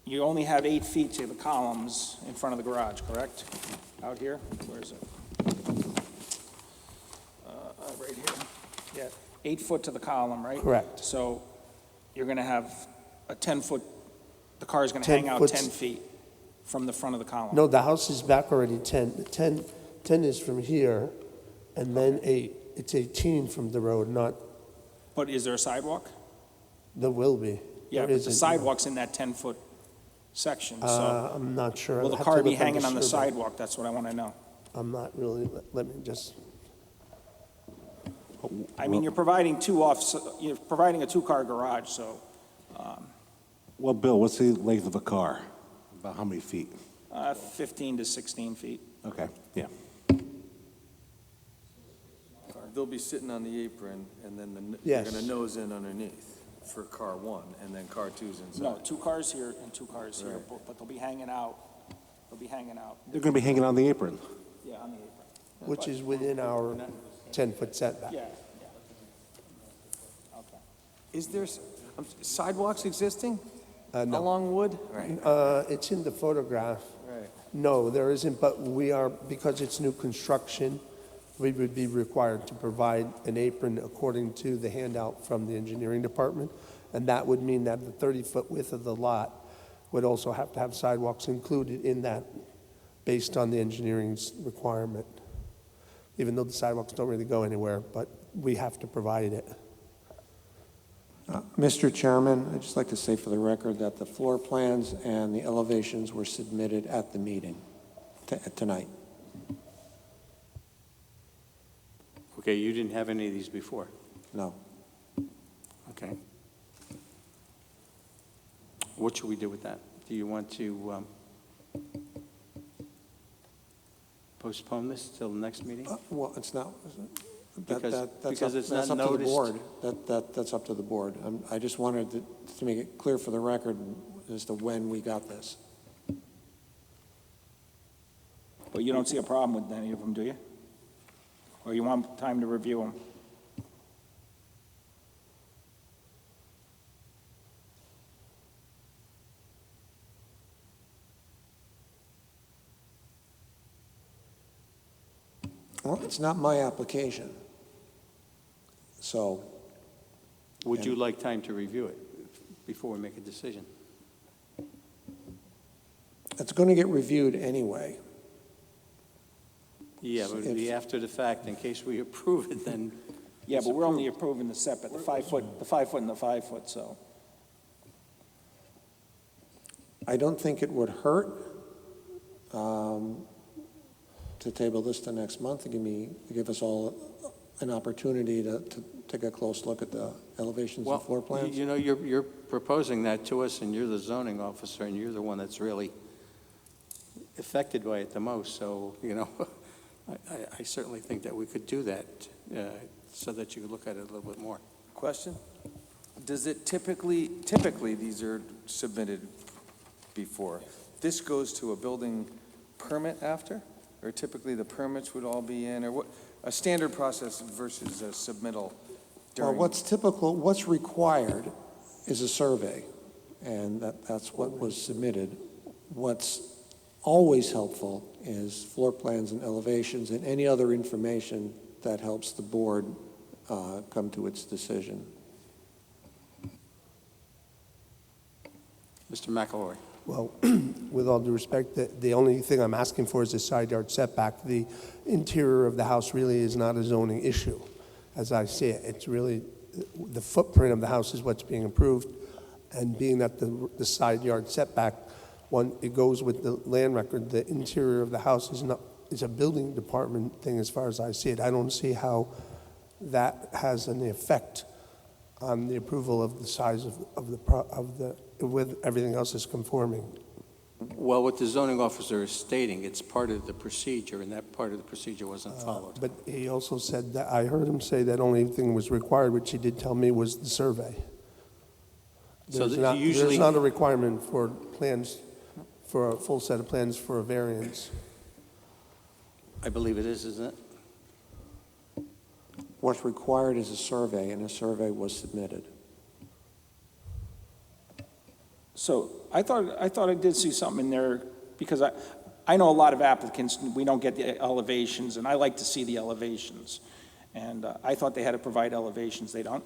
you only have 8 feet to the columns in front of the garage, correct? Out here? Where is it? Right here. Yeah, 8 foot to the column, right? Correct. So you're going to have a 10-foot, the car is going to 10 hang out foot- 10 feet from the front of the column? No, the house is back already 10. 10 is from here, and then it's 18 from the road, not, But is there a sidewalk? there will be. Yeah, There but the isn't. sidewalk's in that 10-foot section, so I'm not sure. will I'll the have car to be look on hanging on the survey. sidewalk? That's what I want to know. I'm not really, let me just, I mean, you're providing you're providing a two-car garage, so Well, Bill, what's the length of a car? About how many feet? 15 to 16 feet. Okay, yeah. They'll be sitting on the apron, and then Yes. they're going to nose in underneath for car one, and then car two's inside. No, 2 cars here and 2 cars here, but they'll be hanging out. They'll be hanging out, They're going to be hanging on the apron. yeah, on the apron. which is within our 10-foot setback. Yeah, yeah. Okay. Is there sidewalks existing No. along Wood? Right. It's in the photograph. Right. No, there isn't, but we are, because it's new construction, we would be required to provide an apron according to the handout from the engineering department, and that would mean that the 30-foot width of the lot would also have to have sidewalks included in that, based on the engineering's requirement, even though the sidewalks don't really go anywhere, but we have to provide it. Mr. Chairman, I'd just like to say for the record that the floor plans and the elevations were submitted at the meeting tonight. Okay, you didn't have any of these before? No. Okay. What should we do with that? Do you want to postpone this till the next meeting? Well, it's not, Because it's that's not up to the noticed. board. That's up to the board. I just wanted to make it clear for the record as to when we got this. But you don't see a problem with any of them, do you? Or you want time to review them? Well, it's not my application. So, Would you like time to review it before we make a decision? it's going to get reviewed anyway. Yeah, but it'd be after the fact, in case we approve it, then. Yeah, it's but we're only approved. approving the setback, the 5 foot and the 5 foot, so. I don't think it would hurt to table this to next month and give us all an opportunity to take a close look at the elevations and floor plans. You know, you're proposing that to us, and you're the zoning officer, and you're the one that's really affected by it the most, so, you know, I certainly think that we could do that, so that you could look at it a little bit more. Question? Does it typically these are submitted before. This goes to a building permit after? Or typically the permits would all be in, or what, a standard process versus a submittal Well, during? what's typical, what's required is a survey, and that's what was submitted. What's always helpful is floor plans and elevations and any other information that helps the board come to its decision. Mr. McElroy. Well, with all due respect, the only thing I'm asking for is a side yard setback. The interior of the house really is not a zoning issue, as I see it. It's really, the footprint of the house is what's being approved, and being that the side yard setback, it goes with the land record, the interior of the house is a building department thing as far as I see it. I don't see how that has any effect on the approval of the size of the with everything else is conforming. Well, what the zoning officer is stating, it's part of the procedure, and that part of the procedure wasn't followed. But he also said that, I heard him say that only thing was required, which he did tell me, was the survey. So There's that not, usually- there's not a requirement for plans, for a full set of plans for a variance. I believe it is, isn't it? What's required is a survey, and a survey was submitted. So I thought I did see something in there, because I know a lot of applicants, we don't get the elevations, and I like to see the elevations. And I thought they had to provide elevations. They don't?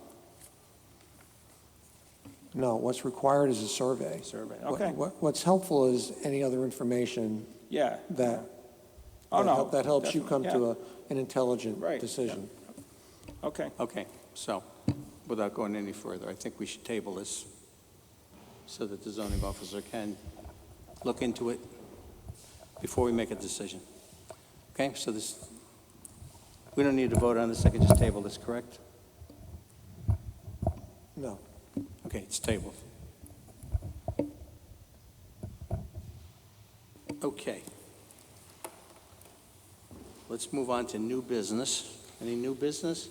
No, what's required is a survey. Survey, okay. What's helpful is any other information Yeah. that, Oh, no. that helps you come definitely, to an intelligent Right, decision. Okay. Okay, so, without going any further, I think we should table this so that the zoning officer can look into it before we make a decision. Okay, so this, we don't need to vote on this, I can just table this, correct? No. Okay, it's tabled. Okay. Let's move on to new business. Any new business?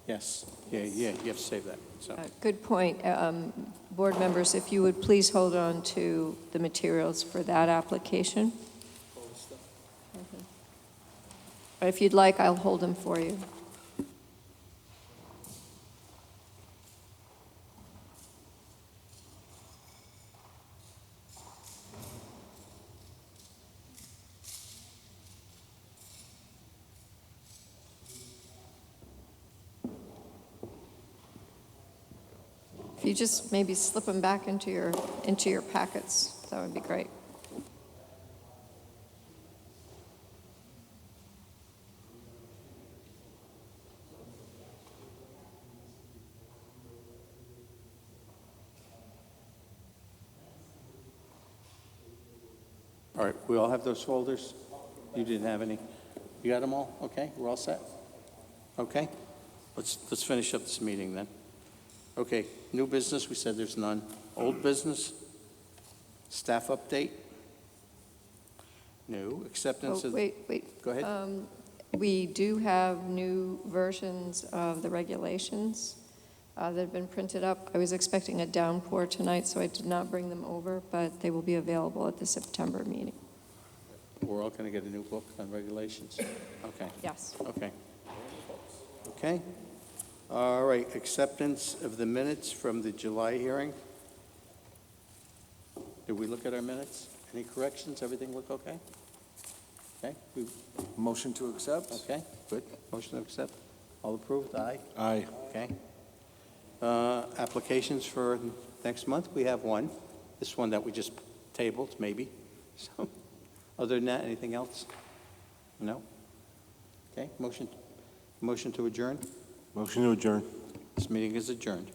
Yes, yeah, you have to save that, so. Good point. Board members, if you would please hold on to the materials for that application. Or if you'd like, I'll hold them for you. If you just maybe slip them back into your packets, that would be great. All right, we all have those folders? You didn't have any? You got them all? Okay, we're all set? Okay, let's finish up this meeting then. Okay, new business, we said there's none. Old business? Staff update? No. Acceptance Oh, of... wait. Go ahead. We do have new versions of the regulations that have been printed up. I was expecting a downpour tonight, so I did not bring them over, but they will be available at the September meeting. We're all going to get a new book on regulations? Okay. Yes. Okay. Okay. All right, acceptance of the minutes from the July hearing. Did we look at our minutes? Any corrections? Everything look okay? Okay. Motion to accept? Okay, good. Motion to accept. All approved? Aye? Aye. Okay. Applications for next month, we have one. This one that we just tabled, maybe. So, other than that, anything else? No? Okay, motion to adjourn? Motion to adjourn. This meeting is adjourned.